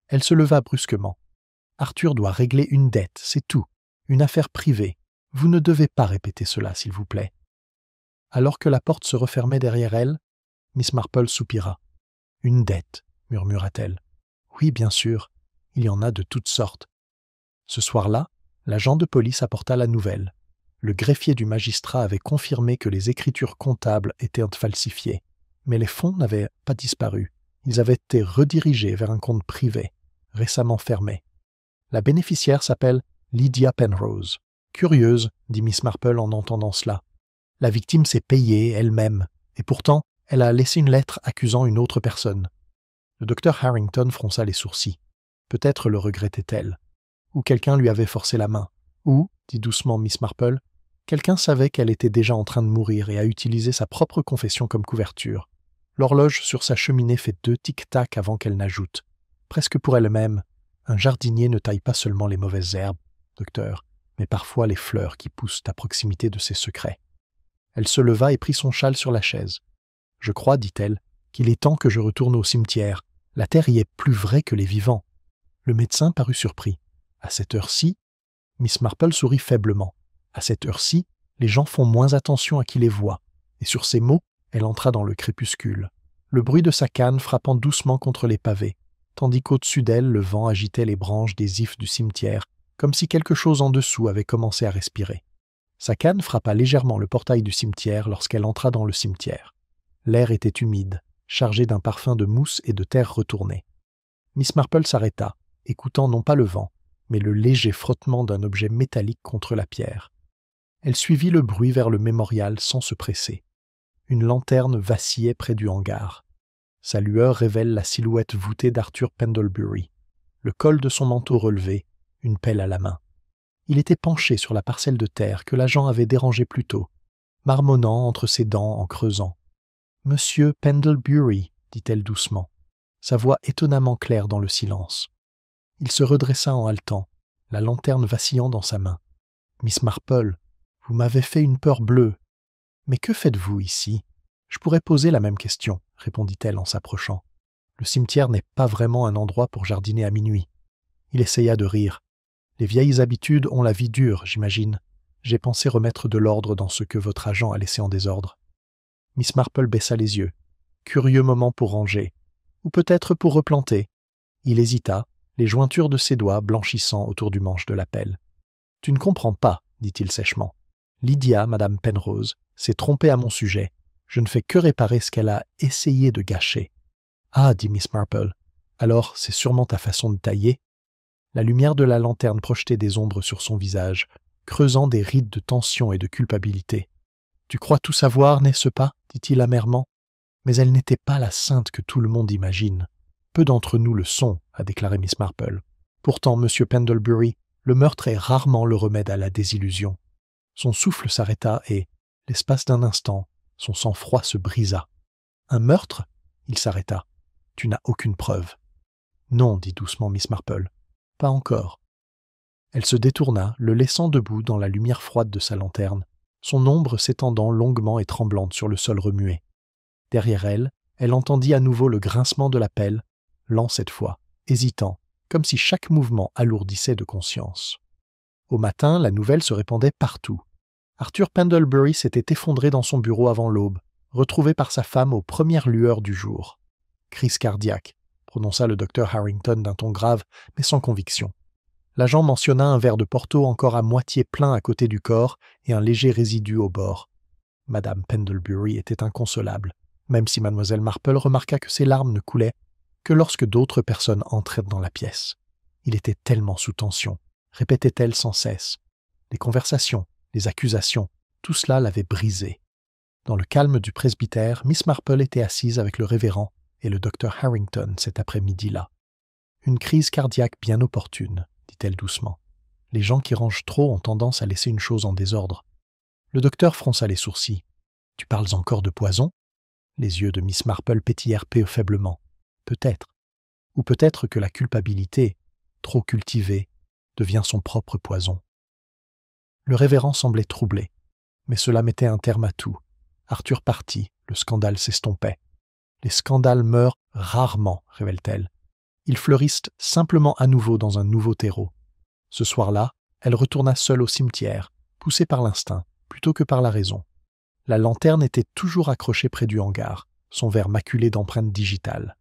Elle se leva brusquement. « Arthur doit régler une dette, c'est tout. Une affaire privée. Vous ne devez pas répéter cela, s'il vous plaît. » Alors que la porte se refermait derrière elle, Miss Marple soupira. « Une dette, murmura-t-elle. « Oui, bien sûr. Il y en a de toutes sortes. » Ce soir-là, l'agent de police apporta la nouvelle. Le greffier du magistrat avait confirmé que les écritures comptables étaient falsifiées. Mais les fonds n'avaient pas disparu. Ils avaient été redirigés vers un compte privé, récemment fermé. La bénéficiaire s'appelle Lydia Penrose. Curieuse, dit Miss Marple en entendant cela. La victime s'est payée elle-même, et pourtant, elle a laissé une lettre accusant une autre personne. Le docteur Harrington fronça les sourcils. Peut-être le regrettait-elle. Ou quelqu'un lui avait forcé la main. Ou, dit doucement Miss Marple, quelqu'un savait qu'elle était déjà en train de mourir et a utilisé sa propre confession comme couverture. L'horloge sur sa cheminée fait 2 tic-tac avant qu'elle n'ajoute. Presque pour elle-même, un jardinier ne taille pas seulement les mauvaises herbes, docteur, mais parfois les fleurs qui poussent à proximité de ses secrets. Elle se leva et prit son châle sur la chaise. « Je crois, dit-elle, qu'il est temps que je retourne au cimetière. La terre y est plus vraie que les vivants. » Le médecin parut surpris. « À cette heure-ci » Miss Marple sourit faiblement. « À cette heure-ci, les gens font moins attention à qui les voit. » Et sur ces mots, elle entra dans le crépuscule. Le bruit de sa canne frappant doucement contre les pavés, tandis qu'au-dessus d'elle, le vent agitait les branches des ifs du cimetière, comme si quelque chose en dessous avait commencé à respirer. Sa canne frappa légèrement le portail du cimetière lorsqu'elle entra dans le cimetière. L'air était humide, chargé d'un parfum de mousse et de terre retournée. Miss Marple s'arrêta, écoutant non pas le vent, mais le léger frottement d'un objet métallique contre la pierre. Elle suivit le bruit vers le mémorial sans se presser. Une lanterne vacillait près du hangar. Sa lueur révèle la silhouette voûtée d'Arthur Pendlebury, le col de son manteau relevé, une pelle à la main. Il était penché sur la parcelle de terre que l'agent avait dérangée plus tôt, marmonnant entre ses dents en creusant. « Monsieur Pendlebury, » dit-elle doucement, sa voix étonnamment claire dans le silence. Il se redressa en haletant, la lanterne vacillant dans sa main. « Miss Marple, vous m'avez fait une peur bleue. Mais que faites-vous ici ? Je pourrais poser la même question, » répondit-elle en s'approchant. « Le cimetière n'est pas vraiment un endroit pour jardiner à minuit. » Il essaya de rire. « Les vieilles habitudes ont la vie dure, j'imagine. J'ai pensé remettre de l'ordre dans ce que votre agent a laissé en désordre. » Miss Marple baissa les yeux. Curieux moment pour ranger. Ou peut-être pour replanter. Il hésita, les jointures de ses doigts blanchissant autour du manche de la pelle. « Tu ne comprends pas, » dit-il sèchement. « Lydia, Madame Penrose, s'est trompée à mon sujet. Je ne fais que réparer ce qu'elle a essayé de gâcher. »« Ah, dit Miss Marple, alors c'est sûrement ta façon de tailler. » La lumière de la lanterne projetait des ombres sur son visage, creusant des rides de tension et de culpabilité. « Tu crois tout savoir, n'est-ce pas ?» dit-il amèrement. Mais elle n'était pas la sainte que tout le monde imagine. Peu d'entre nous le sont, a déclaré Miss Marple. Pourtant, Monsieur Pendlebury, le meurtre est rarement le remède à la désillusion. Son souffle s'arrêta et, l'espace d'un instant, son sang-froid se brisa. Un meurtre ? Il s'arrêta. Tu n'as aucune preuve. Non, dit doucement Miss Marple. Pas encore. Elle se détourna, le laissant debout dans la lumière froide de sa lanterne, son ombre s'étendant longuement et tremblante sur le sol remué. Derrière elle, elle entendit à nouveau le grincement de la pelle, lent cette fois, hésitant, comme si chaque mouvement alourdissait de conscience. Au matin, la nouvelle se répandait partout. Arthur Pendlebury s'était effondré dans son bureau avant l'aube, retrouvé par sa femme aux premières lueurs du jour. Crise cardiaque, prononça le docteur Harrington d'un ton grave, mais sans conviction. L'agent mentionna un verre de Porto encore à moitié plein à côté du corps et un léger résidu au bord. Madame Pendlebury était inconsolable, même si mademoiselle Marple remarqua que ses larmes ne coulaient que lorsque d'autres personnes entraient dans la pièce. Il était tellement sous tension, répétait-elle sans cesse. Les conversations, les accusations, tout cela l'avait brisé. Dans le calme du presbytère, Miss Marple était assise avec le révérend et le docteur Harrington cet après-midi-là. « Une crise cardiaque bien opportune, dit-elle doucement. Les gens qui rangent trop ont tendance à laisser une chose en désordre. » Le docteur fronça les sourcils. « Tu parles encore de poison ?» Les yeux de Miss Marple pétillèrent faiblement. Peut-être. Ou peut-être que la culpabilité, trop cultivée, devient son propre poison. Le révérend semblait troublé, mais cela mettait un terme à tout. Arthur partit, le scandale s'estompait. Les scandales meurent rarement, révèle-t-elle. Ils fleurissent simplement à nouveau dans un nouveau terreau. Ce soir-là, elle retourna seule au cimetière, poussée par l'instinct, plutôt que par la raison. La lanterne était toujours accrochée près du hangar, son verre maculé d'empreintes digitales.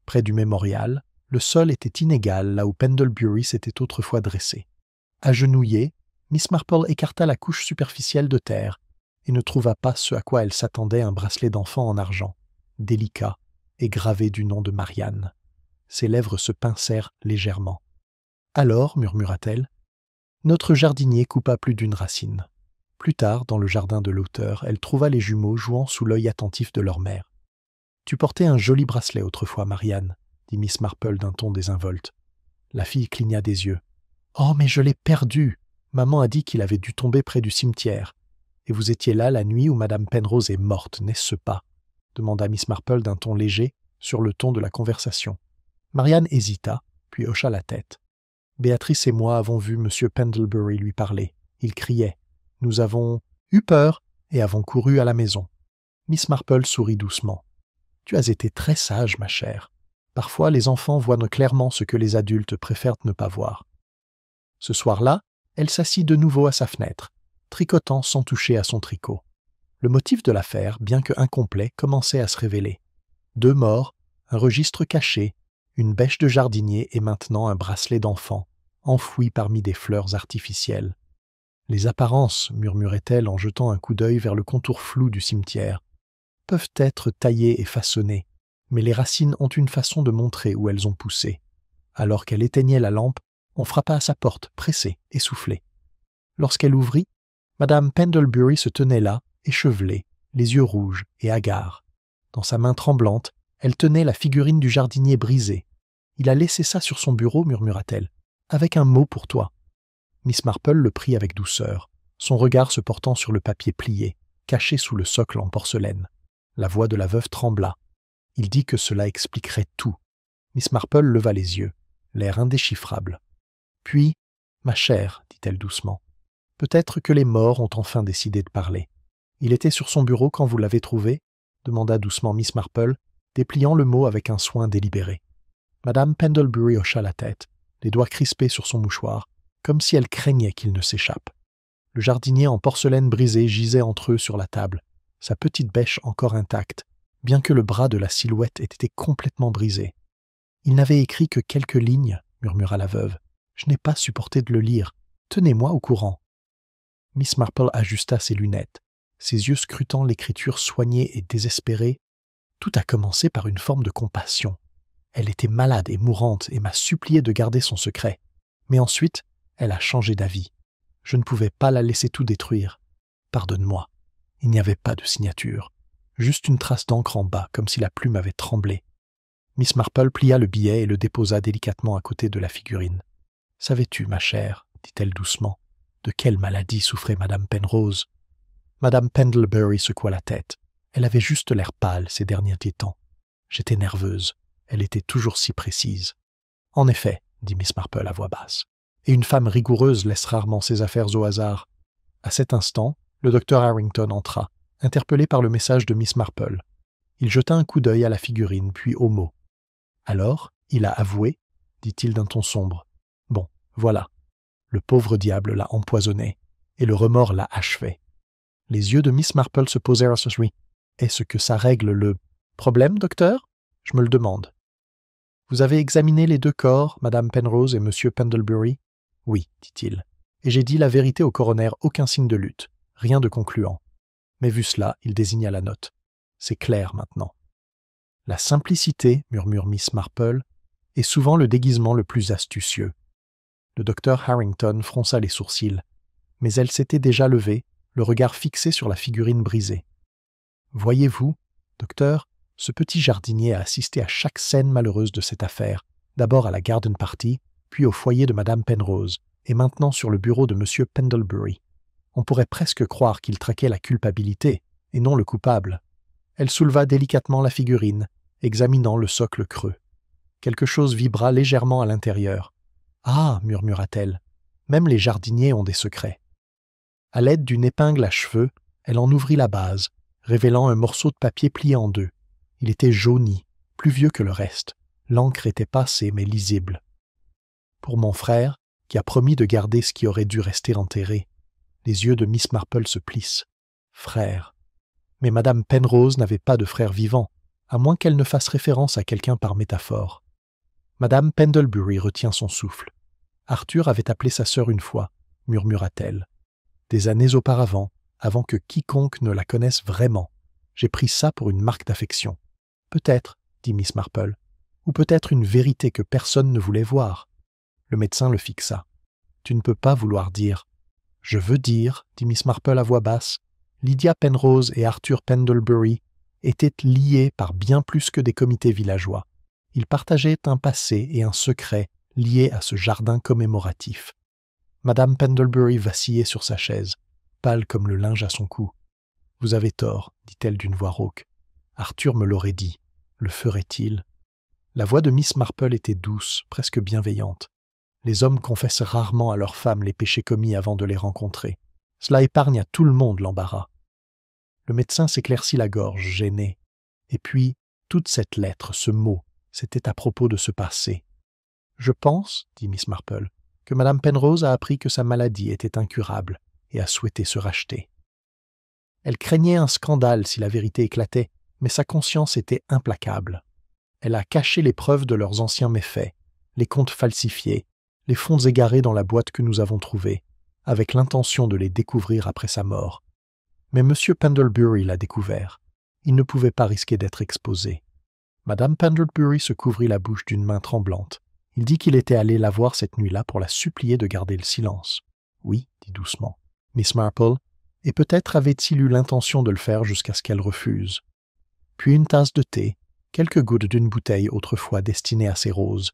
Près du mémorial, le sol était inégal là où Pendlebury s'était autrefois dressé. Agenouillée, Miss Marple écarta la couche superficielle de terre et ne trouva pas ce à quoi elle s'attendait, un bracelet d'enfant en argent, délicat et gravé du nom de Marianne. Ses lèvres se pincèrent légèrement. « Alors, murmura-t-elle, notre jardinier coupa plus d'une racine. » Plus tard, dans le jardin de l'auteur, elle trouva les jumeaux jouant sous l'œil attentif de leur mère. « Tu portais un joli bracelet autrefois, Marianne, » dit Miss Marple d'un ton désinvolte. La fille cligna des yeux. « Oh, mais je l'ai perdu! Maman a dit qu'il avait dû tomber près du cimetière. Et vous étiez là la nuit où Madame Penrose est morte, n'est-ce pas ?» demanda Miss Marple d'un ton léger, sur le ton de la conversation. Marianne hésita, puis hocha la tête. « Béatrice et moi avons vu M. Pendlebury lui parler. Il criait. Nous avons eu peur et avons couru à la maison. » Miss Marple sourit doucement. « Tu as été très sage, ma chère. Parfois, les enfants voient clairement ce que les adultes préfèrent ne pas voir. » Ce soir-là, elle s'assit de nouveau à sa fenêtre, tricotant sans toucher à son tricot. Le motif de l'affaire, bien que incomplet, commençait à se révéler. 2 morts, un registre caché, une bêche de jardinier et maintenant un bracelet d'enfant, enfoui parmi des fleurs artificielles. « Les apparences, murmurait-elle en jetant un coup d'œil vers le contour flou du cimetière, peuvent être taillées et façonnées, mais les racines ont une façon de montrer où elles ont poussé. » Alors qu'elle éteignait la lampe, on frappa à sa porte, pressée, essoufflée. Lorsqu'elle ouvrit, Madame Pendlebury se tenait là, échevelée, les yeux rouges et hagards. Dans sa main tremblante, elle tenait la figurine du jardinier brisée. « Il a laissé ça sur son bureau, murmura-t-elle, avec un mot pour toi. » Miss Marple le prit avec douceur, son regard se portant sur le papier plié, caché sous le socle en porcelaine. La voix de la veuve trembla. Il dit que cela expliquerait tout. Miss Marple leva les yeux, l'air indéchiffrable. Puis, « Ma chère, dit-elle doucement, peut-être que les morts ont enfin décidé de parler. Il était sur son bureau quand vous l'avez trouvé ?» demanda doucement Miss Marple, dépliant le mot avec un soin délibéré. Madame Pendlebury hocha la tête, les doigts crispés sur son mouchoir, comme si elle craignait qu'il ne s'échappe. Le jardinier en porcelaine brisée gisait entre eux sur la table, sa petite bêche encore intacte, bien que le bras de la silhouette ait été complètement brisé. « Il n'avait écrit que quelques lignes, » murmura la veuve. « Je n'ai pas supporté de le lire. Tenez-moi au courant. » Miss Marple ajusta ses lunettes, ses yeux scrutant l'écriture soignée et désespérée. Tout a commencé par une forme de compassion. Elle était malade et mourante et m'a supplié de garder son secret. Mais ensuite, elle a changé d'avis. Je ne pouvais pas la laisser tout détruire. Pardonne-moi. Il n'y avait pas de signature. Juste une trace d'encre en bas, comme si la plume avait tremblé. Miss Marple plia le billet et le déposa délicatement à côté de la figurine. « Savais-tu, ma chère, dit-elle doucement, de quelle maladie souffrait Madame Penrose ?» Madame Pendlebury secoua la tête. Elle avait juste l'air pâle ces derniers temps. J'étais nerveuse. Elle était toujours si précise. « En effet, dit Miss Marple à voix basse. Et une femme rigoureuse laisse rarement ses affaires au hasard. » À cet instant, le docteur Harrington entra, interpellé par le message de Miss Marple. Il jeta un coup d'œil à la figurine, puis aux mots. « Alors, il a avoué ?» dit-il d'un ton sombre. « Bon, voilà. Le pauvre diable l'a empoisonné, et le remords l'a achevé. » Les yeux de Miss Marple se posèrent à ce bruit. « Est-ce que ça règle le problème, docteur ? Je me le demande. » « Vous avez examiné les 2 corps, Madame Penrose et Monsieur Pendlebury ? » ?»« Oui, dit-il. Et j'ai dit la vérité au coroner, aucun signe de lutte, rien de concluant. Mais vu cela, il désigna la note. C'est clair maintenant. » La simplicité, murmure Miss Marple, est souvent le déguisement le plus astucieux. Le docteur Harrington fronça les sourcils, mais elle s'était déjà levée, le regard fixé sur la figurine brisée. « Voyez-vous, docteur, ce petit jardinier a assisté à chaque scène malheureuse de cette affaire, d'abord à la garden party, puis au foyer de Madame Penrose, et maintenant sur le bureau de M. Pendlebury. On pourrait presque croire qu'il traquait la culpabilité, et non le coupable. » Elle souleva délicatement la figurine, examinant le socle creux. Quelque chose vibra légèrement à l'intérieur. « Ah !» murmura-t-elle, « même les jardiniers ont des secrets. » À l'aide d'une épingle à cheveux, elle en ouvrit la base, révélant un morceau de papier plié en deux. Il était jauni, plus vieux que le reste. L'encre était passée, mais lisible. Pour mon frère, qui a promis de garder ce qui aurait dû rester enterré. Les yeux de Miss Marple se plissent. Frère. Mais Madame Penrose n'avait pas de frère vivant, à moins qu'elle ne fasse référence à quelqu'un par métaphore. Madame Pendlebury retient son souffle. Arthur avait appelé sa sœur une fois, murmura-t-elle. Des années auparavant, avant que quiconque ne la connaisse vraiment, j'ai pris ça pour une marque d'affection. Peut-être, dit Miss Marple, ou peut-être une vérité que personne ne voulait voir. Le médecin le fixa. Tu ne peux pas vouloir dire. Je veux dire, dit Miss Marple à voix basse, Lydia Penrose et Arthur Pendlebury étaient liés par bien plus que des comités villageois. Ils partageaient un passé et un secret liés à ce jardin commémoratif. Madame Pendlebury vacillait sur sa chaise, pâle comme le linge à son cou. « Vous avez tort, dit-elle d'une voix rauque. Arthur me l'aurait dit. Le ferait-il » La voix de Miss Marple était douce, presque bienveillante. Les hommes confessent rarement à leurs femmes les péchés commis avant de les rencontrer. Cela épargne à tout le monde l'embarras. Le médecin s'éclaircit la gorge, gêné. Et puis, toute cette lettre, ce mot, c'était à propos de ce passé. « Je pense, dit Miss Marple, que Madame Penrose a appris que sa maladie était incurable et a souhaité se racheter. Elle craignait un scandale si la vérité éclatait, mais sa conscience était implacable. Elle a caché les preuves de leurs anciens méfaits, les comptes falsifiés, les fonds égarés dans la boîte que nous avons trouvée, avec l'intention de les découvrir après sa mort. Mais M. Pendlebury l'a découvert. Il ne pouvait pas risquer d'être exposé. Madame Pendlebury se couvrit la bouche d'une main tremblante. Il dit qu'il était allé la voir cette nuit-là pour la supplier de garder le silence. Oui, dit doucement Miss Marple, et peut-être avait-il eu l'intention de le faire jusqu'à ce qu'elle refuse. Puis une tasse de thé, quelques gouttes d'une bouteille autrefois destinée à ses roses,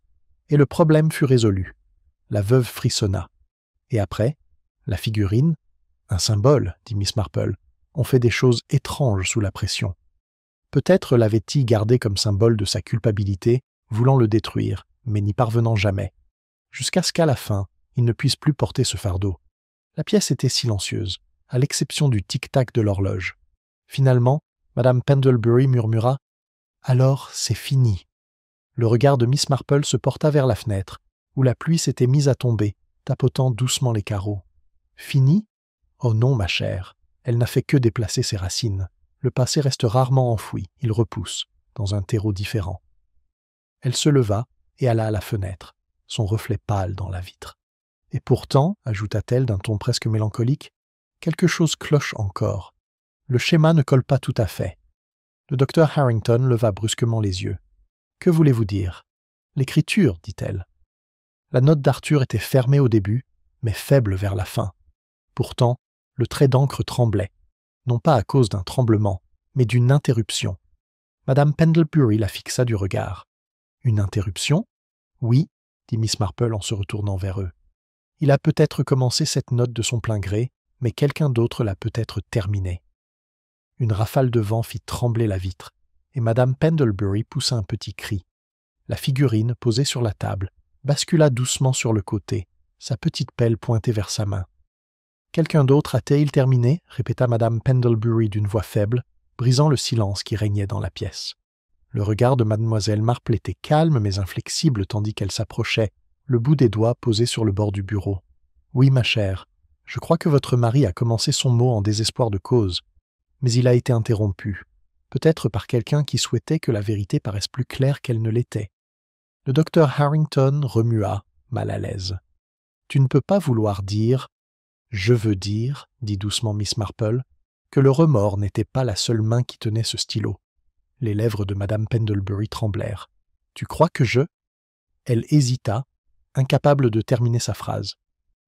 et le problème fut résolu. La veuve frissonna. Et après, la figurine, un symbole, dit Miss Marple, on fait des choses étranges sous la pression. Peut-être l'avait-il gardé comme symbole de sa culpabilité, voulant le détruire, mais n'y parvenant jamais, jusqu'à ce qu'à la fin, il ne puisse plus porter ce fardeau. La pièce était silencieuse, à l'exception du tic-tac de l'horloge. Finalement, Madame Pendlebury murmura « Alors, c'est fini ». Le regard de Miss Marple se porta vers la fenêtre, où la pluie s'était mise à tomber, tapotant doucement les carreaux. « Fini ? Oh non, ma chère, elle n'a fait que déplacer ses racines. Le passé reste rarement enfoui, il repousse, dans un terreau différent. » Elle se leva et alla à la fenêtre, son reflet pâle dans la vitre. « Et pourtant, ajouta-t-elle d'un ton presque mélancolique, quelque chose cloche encore. Le schéma ne colle pas tout à fait. » Le docteur Harrington leva brusquement les yeux. « Que voulez-vous dire ? » ?»« L'écriture, dit-elle. La note d'Arthur était fermée au début, mais faible vers la fin. Pourtant, le trait d'encre tremblait, non pas à cause d'un tremblement, mais d'une interruption. Madame Pendlebury la fixa du regard. « Une interruption ? » ?»« Oui, dit Miss Marple en se retournant vers eux. « Il a peut-être commencé cette note de son plein gré, mais quelqu'un d'autre l'a peut-être terminée. » Une rafale de vent fit trembler la vitre, et Madame Pendlebury poussa un petit cri. La figurine, posée sur la table, bascula doucement sur le côté, sa petite pelle pointée vers sa main. « Quelqu'un d'autre a-t-il terminé ?» répéta Madame Pendlebury d'une voix faible, brisant le silence qui régnait dans la pièce. Le regard de Mademoiselle Marple était calme mais inflexible tandis qu'elle s'approchait, le bout des doigts posé sur le bord du bureau. « Oui, ma chère, je crois que votre mari a commencé son mot en désespoir de cause, mais il a été interrompu, peut-être par quelqu'un qui souhaitait que la vérité paraisse plus claire qu'elle ne l'était. » Le docteur Harrington remua, mal à l'aise. « Tu ne peux pas vouloir dire... »« Je veux dire, dit doucement Miss Marple, que le remords n'était pas la seule main qui tenait ce stylo. Les lèvres de Madame Pendlebury tremblèrent. « Tu crois que je… » Elle hésita, incapable de terminer sa phrase.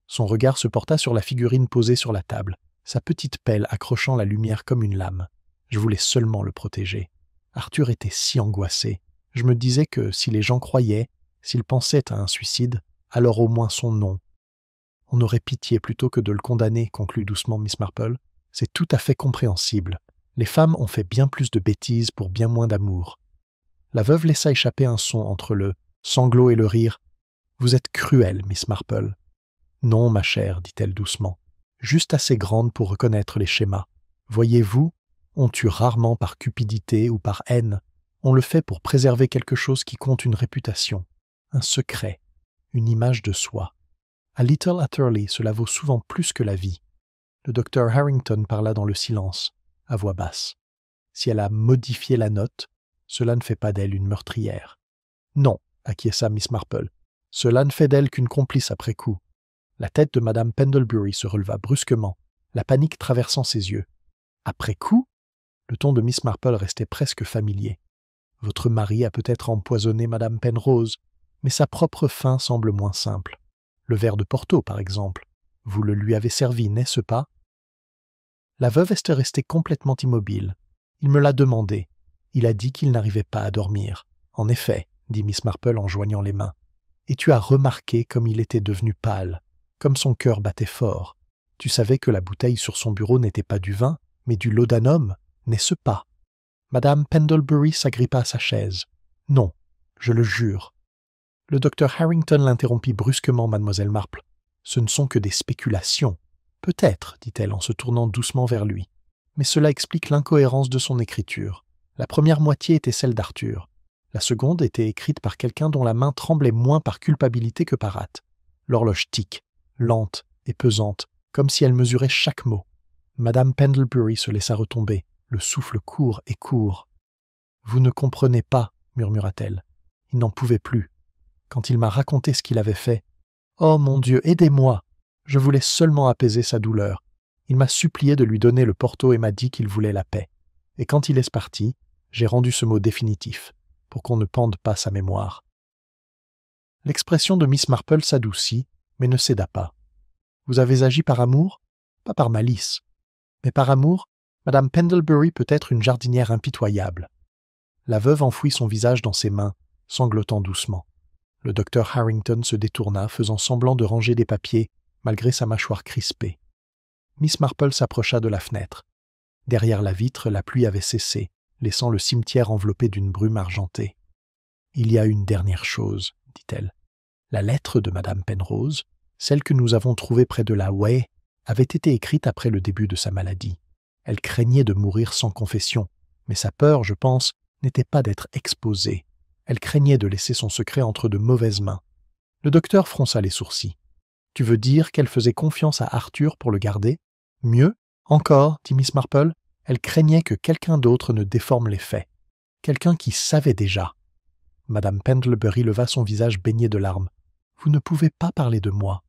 Son regard se porta sur la figurine posée sur la table, sa petite pelle accrochant la lumière comme une lame. Je voulais seulement le protéger. Arthur était si angoissé. Je me disais que si les gens croyaient, s'ils pensaient à un suicide, alors au moins son nom. On aurait pitié plutôt que de le condamner, conclut doucement Miss Marple. C'est tout à fait compréhensible. Les femmes ont fait bien plus de bêtises pour bien moins d'amour. La veuve laissa échapper un son entre le sanglot et le rire. « Vous êtes cruelle, Miss Marple. »« Non, ma chère, dit-elle doucement, juste assez grande pour reconnaître les schémas. Voyez-vous, on tue rarement par cupidité ou par haine. On le fait pour préserver quelque chose qui compte une réputation, un secret, une image de soi. À Little Atherley, cela vaut souvent plus que la vie. » Le docteur Harrington parla dans le silence, à voix basse. Si elle a modifié la note, cela ne fait pas d'elle une meurtrière. Non, acquiesça Miss Marple, cela ne fait d'elle qu'une complice après coup. La tête de Madame Pendlebury se releva brusquement, la panique traversant ses yeux. Après coup ? Le ton de Miss Marple restait presque familier. Votre mari a peut-être empoisonné Madame Penrose, mais sa propre fin semble moins simple. Le verre de Porto, par exemple. Vous le lui avez servi, n'est-ce pas ? La veuve était restée complètement immobile. Il me l'a demandé. Il a dit qu'il n'arrivait pas à dormir. En effet, dit Miss Marple en joignant les mains. Et tu as remarqué comme il était devenu pâle, comme son cœur battait fort. Tu savais que la bouteille sur son bureau n'était pas du vin, mais du laudanum, n'est-ce pas ? Madame Pendlebury s'agrippa à sa chaise. Non, je le jure. Le docteur Harrington l'interrompit brusquement, mademoiselle Marple. Ce ne sont que des spéculations. Peut-être, dit-elle en se tournant doucement vers lui. Mais cela explique l'incohérence de son écriture. La première moitié était celle d'Arthur. La seconde était écrite par quelqu'un dont la main tremblait moins par culpabilité que par hâte. L'horloge tique, lente et pesante, comme si elle mesurait chaque mot. Madame Pendlebury se laissa retomber, le souffle court et court. « Vous ne comprenez pas, murmura-t-elle. Il n'en pouvait plus. Quand il m'a raconté ce qu'il avait fait, « Oh mon Dieu, aidez-moi !» Je voulais seulement apaiser sa douleur. Il m'a supplié de lui donner le Porto et m'a dit qu'il voulait la paix. Et quand il est parti, j'ai rendu ce mot définitif, pour qu'on ne pende pas sa mémoire. L'expression de Miss Marple s'adoucit, mais ne céda pas. Vous avez agi par amour ? Pas par malice. Mais par amour, Madame Pendlebury peut être une jardinière impitoyable. La veuve enfouit son visage dans ses mains, sanglotant doucement. Le docteur Harrington se détourna, faisant semblant de ranger des papiers, malgré sa mâchoire crispée. Miss Marple s'approcha de la fenêtre. Derrière la vitre, la pluie avait cessé, laissant le cimetière enveloppé d'une brume argentée. « Il y a une dernière chose, » dit-elle. La lettre de Madame Penrose, celle que nous avons trouvée près de la Way, avait été écrite après le début de sa maladie. Elle craignait de mourir sans confession, mais sa peur, je pense, n'était pas d'être exposée. Elle craignait de laisser son secret entre de mauvaises mains. Le docteur fronça les sourcils. « Tu veux dire qu'elle faisait confiance à Arthur pour le garder ? Mieux, encore, dit Miss Marple, elle craignait que quelqu'un d'autre ne déforme les faits. Quelqu'un qui savait déjà. » Madame Pendlebury leva son visage baigné de larmes. « Vous ne pouvez pas parler de moi. »«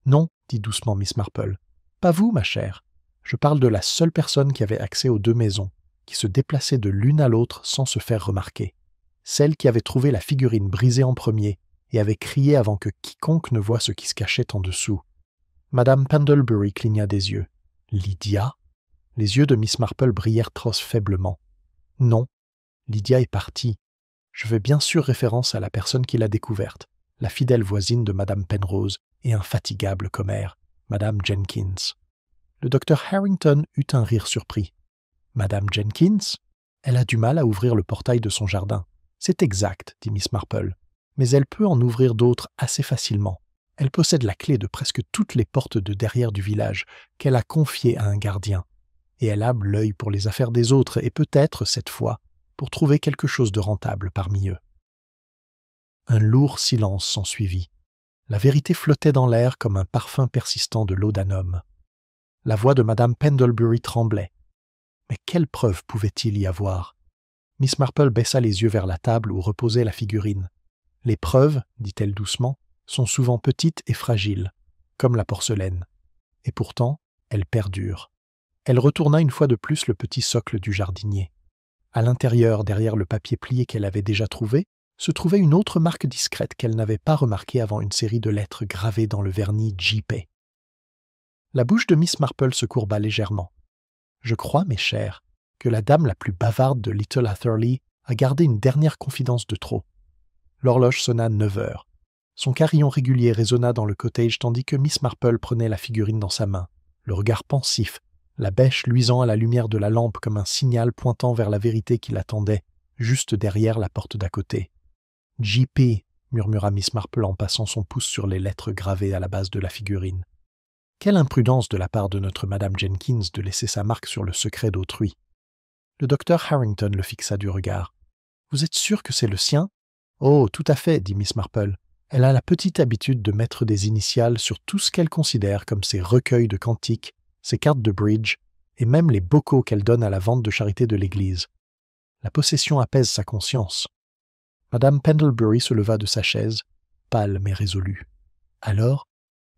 Non, dit doucement Miss Marple. Pas vous, ma chère. Je parle de la seule personne qui avait accès aux deux maisons, qui se déplaçait de l'une à l'autre sans se faire remarquer. Celle qui avait trouvé la figurine brisée en premier et avait crié avant que quiconque ne voie ce qui se cachait en dessous. Madame Pendlebury cligna des yeux. « Lydia ?» Les yeux de Miss Marple brillèrent trop faiblement. « Non, Lydia est partie. Je fais bien sûr référence à la personne qui l'a découverte, la fidèle voisine de Madame Penrose et infatigable commère, Madame Jenkins. » Le docteur Harrington eut un rire surpris. « Madame Jenkins ? Elle a du mal à ouvrir le portail de son jardin. C'est exact, dit Miss Marple. Mais elle peut en ouvrir d'autres assez facilement. Elle possède la clé de presque toutes les portes de derrière du village qu'elle a confiées à un gardien. Et elle a l'œil pour les affaires des autres et peut-être, cette fois, pour trouver quelque chose de rentable parmi eux. » Un lourd silence s'ensuivit. La vérité flottait dans l'air comme un parfum persistant de laudanum. La voix de Madame Pendlebury tremblait. Mais quelle preuve pouvait-il y avoir ? Miss Marple baissa les yeux vers la table où reposait la figurine. « Les preuves, dit-elle doucement, sont souvent petites et fragiles, comme la porcelaine. Et pourtant, elles perdurent. » Elle retourna une fois de plus le petit socle du jardinier. À l'intérieur, derrière le papier plié qu'elle avait déjà trouvé, se trouvait une autre marque discrète qu'elle n'avait pas remarquée avant une série de lettres gravées dans le vernis J.P. La bouche de Miss Marple se courba légèrement. « Je crois, mes chers, que la dame la plus bavarde de Little Atherley a gardé une dernière confidence de trop. » L'horloge sonna 9 heures. Son carillon régulier résonna dans le cottage tandis que Miss Marple prenait la figurine dans sa main, le regard pensif, la bêche luisant à la lumière de la lampe comme un signal pointant vers la vérité qui l'attendait, juste derrière la porte d'à côté. « J.P. » murmura Miss Marple en passant son pouce sur les lettres gravées à la base de la figurine. Quelle imprudence de la part de notre Madame Jenkins de laisser sa marque sur le secret d'autrui. Le docteur Harrington le fixa du regard. « Vous êtes sûr que c'est le sien ?»« Oh, tout à fait, » dit Miss Marple. « Elle a la petite habitude de mettre des initiales sur tout ce qu'elle considère comme ses recueils de cantiques, ses cartes de bridge, et même les bocaux qu'elle donne à la vente de charité de l'église. La possession apaise sa conscience. » Madame Pendlebury se leva de sa chaise, pâle mais résolue. « Alors,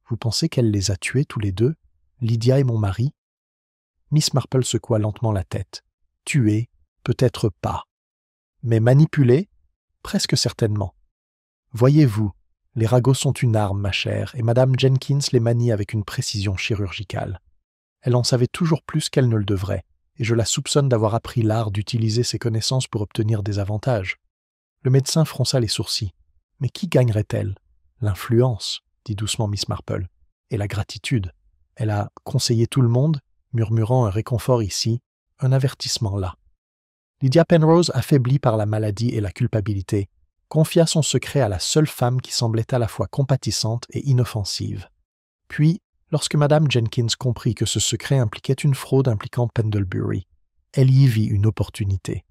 vous pensez qu'elle les a tués tous les deux, Lydia et mon mari ?» Miss Marple secoua lentement la tête. « Tués, peut-être pas. Mais manipulés, presque certainement. Voyez-vous, les ragots sont une arme, ma chère, et Madame Jenkins les manie avec une précision chirurgicale. Elle en savait toujours plus qu'elle ne le devrait, et je la soupçonne d'avoir appris l'art d'utiliser ses connaissances pour obtenir des avantages. » Le médecin fronça les sourcils. « Mais qui gagnerait-elle ? L'influence, dit doucement Miss Marple, et la gratitude. Elle a conseillé tout le monde, murmurant un réconfort ici, un avertissement là. » Lydia Penrose, affaiblie par la maladie et la culpabilité, confia son secret à la seule femme qui semblait à la fois compatissante et inoffensive. Puis, lorsque Madame Jenkins comprit que ce secret impliquait une fraude impliquant Pendlebury, elle y vit une opportunité.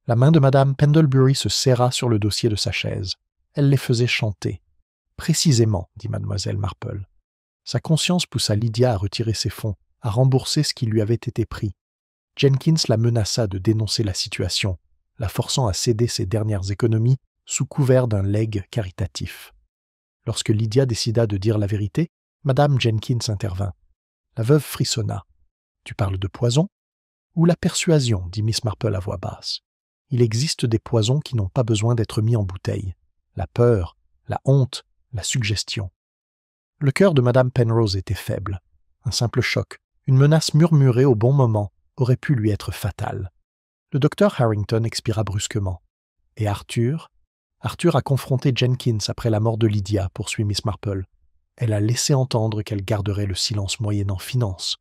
La main de Madame Pendlebury se serra sur le dossier de sa chaise. Elle les faisait chanter. « Précisément, » dit Mademoiselle Marple. Sa conscience poussa Lydia à retirer ses fonds, à rembourser ce qui lui avait été pris. Jenkins la menaça de dénoncer la situation, la forçant à céder ses dernières économies sous couvert d'un legs caritatif. Lorsque Lydia décida de dire la vérité, Madame Jenkins intervint. La veuve frissonna. « Tu parles de poison ?»« Ou la persuasion, » dit Miss Marple à voix basse. « Il existe des poisons qui n'ont pas besoin d'être mis en bouteille. La peur, la honte, la suggestion. » Le cœur de Madame Penrose était faible. Un simple choc, une menace murmurée au bon moment, aurait pu lui être fatale. Le docteur Harrington expira brusquement. « Et Arthur ?» Arthur a confronté Jenkins après la mort de Lydia, poursuit Miss Marple. Elle a laissé entendre qu'elle garderait le silence moyennant finance.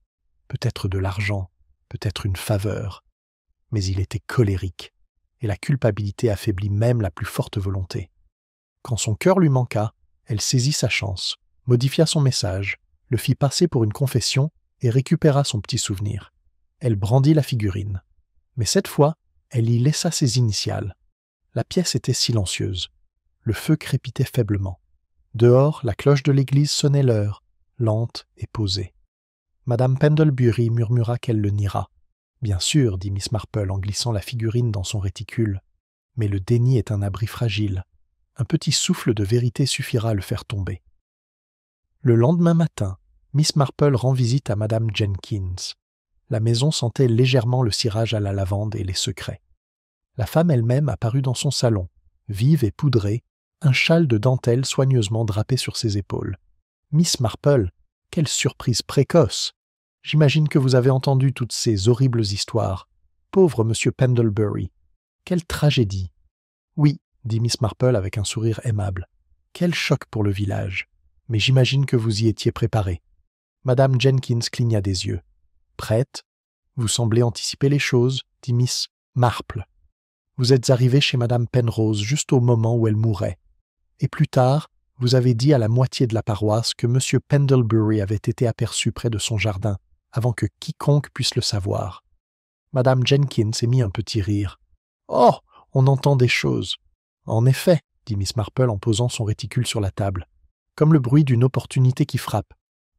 Peut-être de l'argent, peut-être une faveur. Mais il était colérique, et la culpabilité affaiblit même la plus forte volonté. Quand son cœur lui manqua, elle saisit sa chance, modifia son message, le fit passer pour une confession et récupéra son petit souvenir. Elle brandit la figurine. Mais cette fois, elle y laissa ses initiales. La pièce était silencieuse. Le feu crépitait faiblement. Dehors, la cloche de l'église sonnait l'heure, lente et posée. Madame Pendlebury murmura qu'elle le niera. « Bien sûr, » dit Miss Marple en glissant la figurine dans son réticule. « Mais le déni est un abri fragile. Un petit souffle de vérité suffira à le faire tomber. » Le lendemain matin, Miss Marple rend visite à Madame Jenkins. La maison sentait légèrement le cirage à la lavande et les secrets. La femme elle-même apparut dans son salon, vive et poudrée, un châle de dentelle soigneusement drapé sur ses épaules. « Miss Marple, quelle surprise précoce! J'imagine que vous avez entendu toutes ces horribles histoires. Pauvre Monsieur Pendlebury! Quelle tragédie! » « Oui, » dit Miss Marple avec un sourire aimable. « Quel choc pour le village! Mais j'imagine que vous y étiez préparée. » Madame Jenkins cligna des yeux. « Prête? Vous semblez anticiper les choses, » dit Miss Marple. « Vous êtes arrivée chez Madame Penrose juste au moment où elle mourait. Et plus tard, vous avez dit à la moitié de la paroisse que Monsieur Pendlebury avait été aperçu près de son jardin, avant que quiconque puisse le savoir. » Madame Jenkins émit un petit rire. « Oh, on entend des choses. »« En effet, » dit Miss Marple en posant son réticule sur la table, comme le bruit d'une opportunité qui frappe,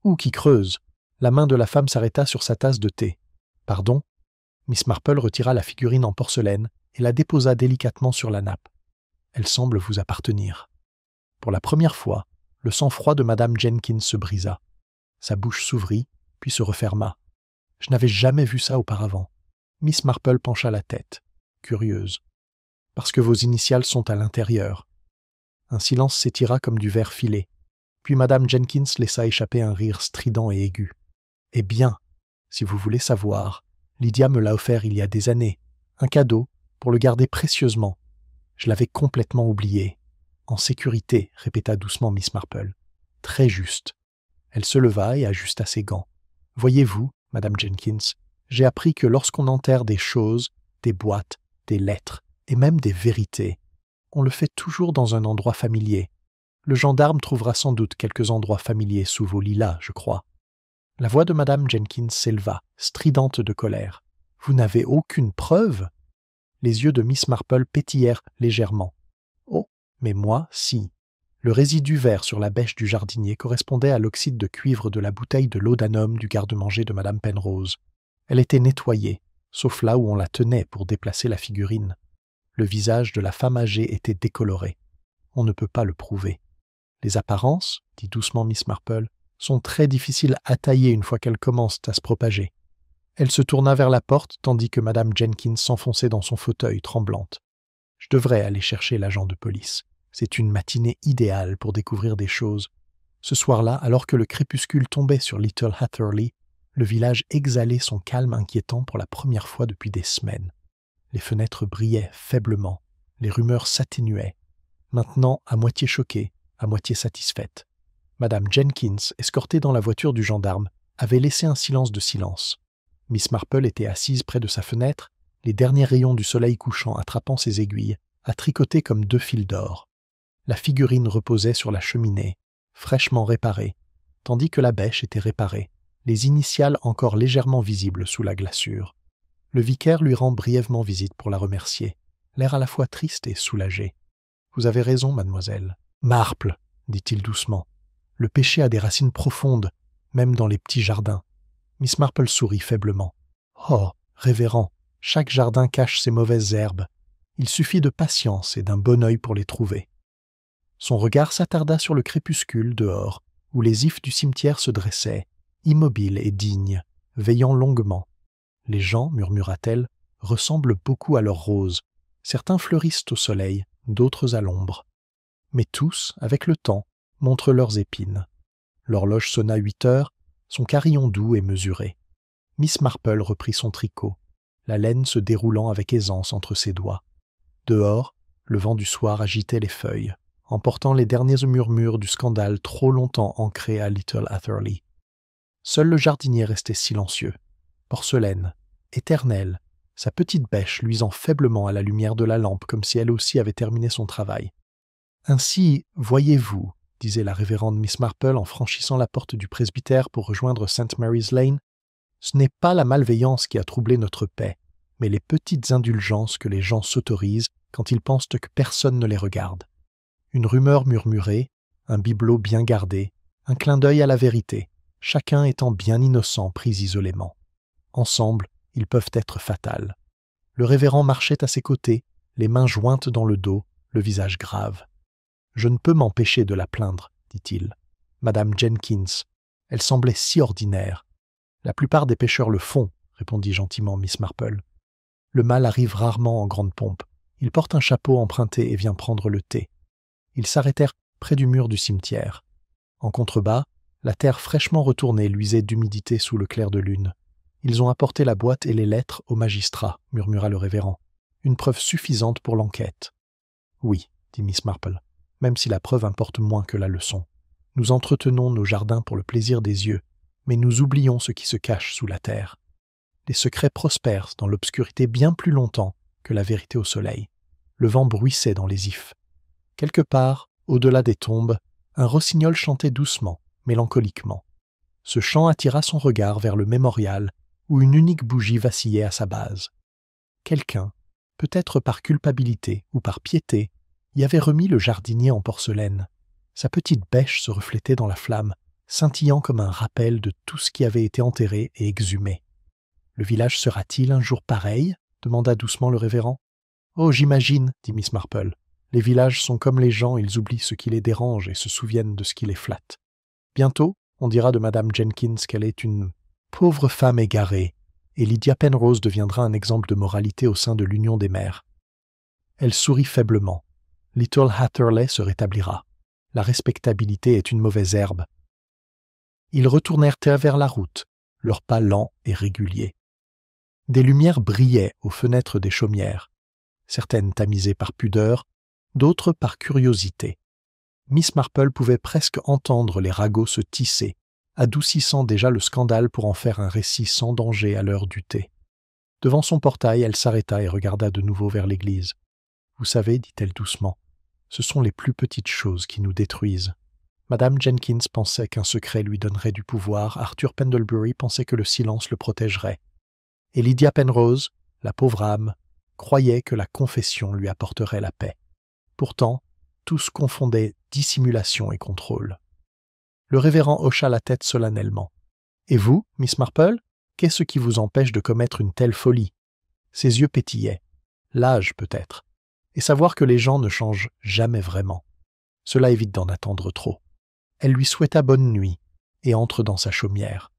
ou qui creuse. La main de la femme s'arrêta sur sa tasse de thé. « Pardon ?» Miss Marple retira la figurine en porcelaine et la déposa délicatement sur la nappe. « Elle semble vous appartenir. » Pour la première fois, le sang-froid de Madame Jenkins se brisa. Sa bouche s'ouvrit, puis se referma. Je n'avais jamais vu ça auparavant. Miss Marple pencha la tête. curieuse. Parce que vos initiales sont à l'intérieur. Un silence s'étira comme du verre filé. Puis Madame Jenkins laissa échapper un rire strident et aigu. « Eh bien, si vous voulez savoir, Lydia me l'a offert il y a des années. Un cadeau, pour le garder précieusement. Je l'avais complètement oublié. En sécurité, répéta doucement Miss Marple. Très juste. » Elle se leva et ajusta ses gants. « Voyez-vous, Madame Jenkins, j'ai appris que lorsqu'on enterre des choses, des boîtes, des lettres, et même des vérités, on le fait toujours dans un endroit familier. Le gendarme trouvera sans doute quelques endroits familiers sous vos lilas, je crois. » La voix de Madame Jenkins s'éleva, stridente de colère. « Vous n'avez aucune preuve ?» Les yeux de Miss Marple pétillèrent légèrement. « Oh, mais moi, si. » Le résidu vert sur la bêche du jardinier correspondait à l'oxyde de cuivre de la bouteille de laudanum du garde-manger de Madame Penrose. Elle était nettoyée, sauf là où on la tenait pour déplacer la figurine. Le visage de la femme âgée était décoloré. On ne peut pas le prouver. Les apparences, dit doucement Miss Marple, sont très difficiles à tailler une fois qu'elles commencent à se propager. Elle se tourna vers la porte tandis que Madame Jenkins s'enfonçait dans son fauteuil, tremblante. Je devrais aller chercher l'agent de police. C'est une matinée idéale pour découvrir des choses. Ce soir-là, alors que le crépuscule tombait sur Little Hatherley, le village exhalait son calme inquiétant pour la première fois depuis des semaines. Les fenêtres brillaient faiblement, les rumeurs s'atténuaient. Maintenant, à moitié choquée, à moitié satisfaite. Madame Jenkins, escortée dans la voiture du gendarme, avait laissé un silence de silence. Miss Marple était assise près de sa fenêtre, les derniers rayons du soleil couchant attrapant ses aiguilles, à tricoter comme 2 fils d'or. La figurine reposait sur la cheminée, fraîchement réparée, tandis que la bêche était réparée, les initiales encore légèrement visibles sous la glaçure. Le vicaire lui rend brièvement visite pour la remercier, l'air à la fois triste et soulagé. « Vous avez raison, mademoiselle. »« Marple, dit-il doucement. Le péché a des racines profondes, même dans les petits jardins. » Miss Marple sourit faiblement. « Oh, révérend, chaque jardin cache ses mauvaises herbes. Il suffit de patience et d'un bon œil pour les trouver. » Son regard s'attarda sur le crépuscule dehors, où les ifs du cimetière se dressaient, immobiles et dignes, veillant longuement. Les gens, murmura-t-elle, ressemblent beaucoup à leurs roses. Certains fleurissent au soleil, d'autres à l'ombre. Mais tous, avec le temps, montrent leurs épines. L'horloge sonna 8 heures, son carillon doux et mesuré. Miss Marple reprit son tricot, la laine se déroulant avec aisance entre ses doigts. Dehors, le vent du soir agitait les feuilles, emportant les derniers murmures du scandale trop longtemps ancré à Little Hatherley. Seul le jardinier restait silencieux, porcelaine, éternel, sa petite bêche luisant faiblement à la lumière de la lampe comme si elle aussi avait terminé son travail. « Ainsi, voyez-vous, disait la révérende Miss Marple en franchissant la porte du presbytère pour rejoindre St. Mary's Lane, ce n'est pas la malveillance qui a troublé notre paix, mais les petites indulgences que les gens s'autorisent quand ils pensent que personne ne les regarde. Une rumeur murmurée, un bibelot bien gardé, un clin d'œil à la vérité, chacun étant bien innocent pris isolément. Ensemble, ils peuvent être fatals. Le révérend marchait à ses côtés, les mains jointes dans le dos, le visage grave. « Je ne peux m'empêcher de la plaindre, dit-il. Madame Jenkins, elle semblait si ordinaire. La plupart des pêcheurs le font, répondit gentiment Miss Marple. Le mal arrive rarement en grande pompe. Il porte un chapeau emprunté et vient prendre le thé. Ils s'arrêtèrent près du mur du cimetière. En contrebas, la terre fraîchement retournée luisait d'humidité sous le clair de lune. Ils ont apporté la boîte et les lettres au magistrat, murmura le révérend. Une preuve suffisante pour l'enquête. Oui, dit Miss Marple, même si la preuve importe moins que la leçon. Nous entretenons nos jardins pour le plaisir des yeux, mais nous oublions ce qui se cache sous la terre. Les secrets prospèrent dans l'obscurité bien plus longtemps que la vérité au soleil. Le vent bruissait dans les ifs. Quelque part, au-delà des tombes, un rossignol chantait doucement, mélancoliquement. Ce chant attira son regard vers le mémorial où une unique bougie vacillait à sa base. Quelqu'un, peut-être par culpabilité ou par piété, y avait remis le jardinier en porcelaine. Sa petite bêche se reflétait dans la flamme, scintillant comme un rappel de tout ce qui avait été enterré et exhumé. « Le village sera-t-il un jour pareil ?» demanda doucement le révérend. « Oh, j'imagine, dit Miss Marple. Les villages sont comme les gens, ils oublient ce qui les dérange et se souviennent de ce qui les flatte. Bientôt, on dira de Madame Jenkins qu'elle est une pauvre femme égarée, et Lydia Penrose deviendra un exemple de moralité au sein de l'Union des mères. Elle sourit faiblement. Little Hatherley se rétablira. La respectabilité est une mauvaise herbe. Ils retournèrent vers la route, leurs pas lents et réguliers. Des lumières brillaient aux fenêtres des chaumières, certaines tamisées par pudeur, d'autres par curiosité. Miss Marple pouvait presque entendre les ragots se tisser, adoucissant déjà le scandale pour en faire un récit sans danger à l'heure du thé. Devant son portail, elle s'arrêta et regarda de nouveau vers l'église. « Vous savez, dit-elle doucement, ce sont les plus petites choses qui nous détruisent. » Madame Jenkins pensait qu'un secret lui donnerait du pouvoir, Arthur Pendlebury pensait que le silence le protégerait. Et Lydia Penrose, la pauvre âme, croyait que la confession lui apporterait la paix. Pourtant, tous confondaient dissimulation et contrôle. Le révérend hocha la tête solennellement. « Et vous, Miss Marple, qu'est-ce qui vous empêche de commettre une telle folie ?» Ses yeux pétillaient. L'âge, peut-être. Et savoir que les gens ne changent jamais vraiment. Cela évite d'en attendre trop. Elle lui souhaita bonne nuit et entre dans sa chaumière.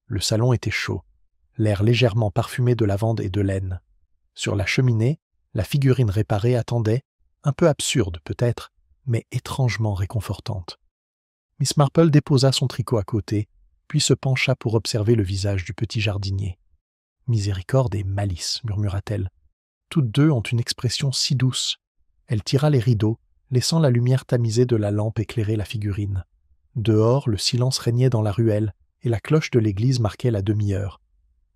Le salon était chaud, l'air légèrement parfumé de lavande et de laine. Sur la cheminée, la figurine réparée attendait, un peu absurde peut-être, mais étrangement réconfortante. Miss Marple déposa son tricot à côté, puis se pencha pour observer le visage du petit jardinier. « Miséricorde et malice » murmura-t-elle. Toutes deux ont une expression si douce. Elle tira les rideaux, laissant la lumière tamisée de la lampe éclairer la figurine. Dehors, le silence régnait dans la ruelle, et la cloche de l'église marquait la demi-heure.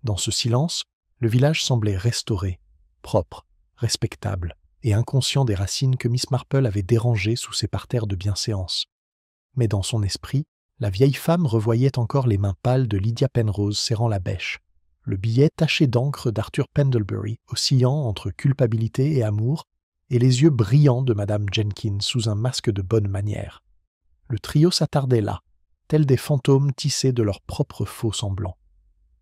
Dans ce silence, le village semblait restauré, propre, respectable, et inconscient des racines que Miss Marple avait dérangées sous ses parterres de bienséance. Mais dans son esprit, la vieille femme revoyait encore les mains pâles de Lydia Penrose serrant la bêche, le billet taché d'encre d'Arthur Pendlebury oscillant entre culpabilité et amour, et les yeux brillants de Madame Jenkins sous un masque de bonne manière. Le trio s'attardait là, tels des fantômes tissés de leurs propres faux semblants.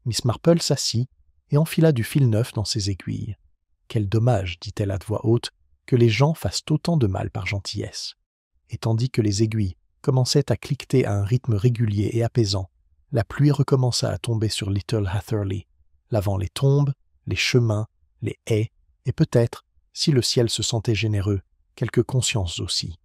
Miss Marple s'assit et enfila du fil neuf dans ses aiguilles. « Quel dommage, dit-elle à voix haute, que les gens fassent autant de mal par gentillesse. » Et tandis que les aiguilles commençaient à cliqueter à un rythme régulier et apaisant, la pluie recommença à tomber sur Little Hatherley, lavant les tombes, les chemins, les haies, et peut-être, si le ciel se sentait généreux, quelques consciences aussi.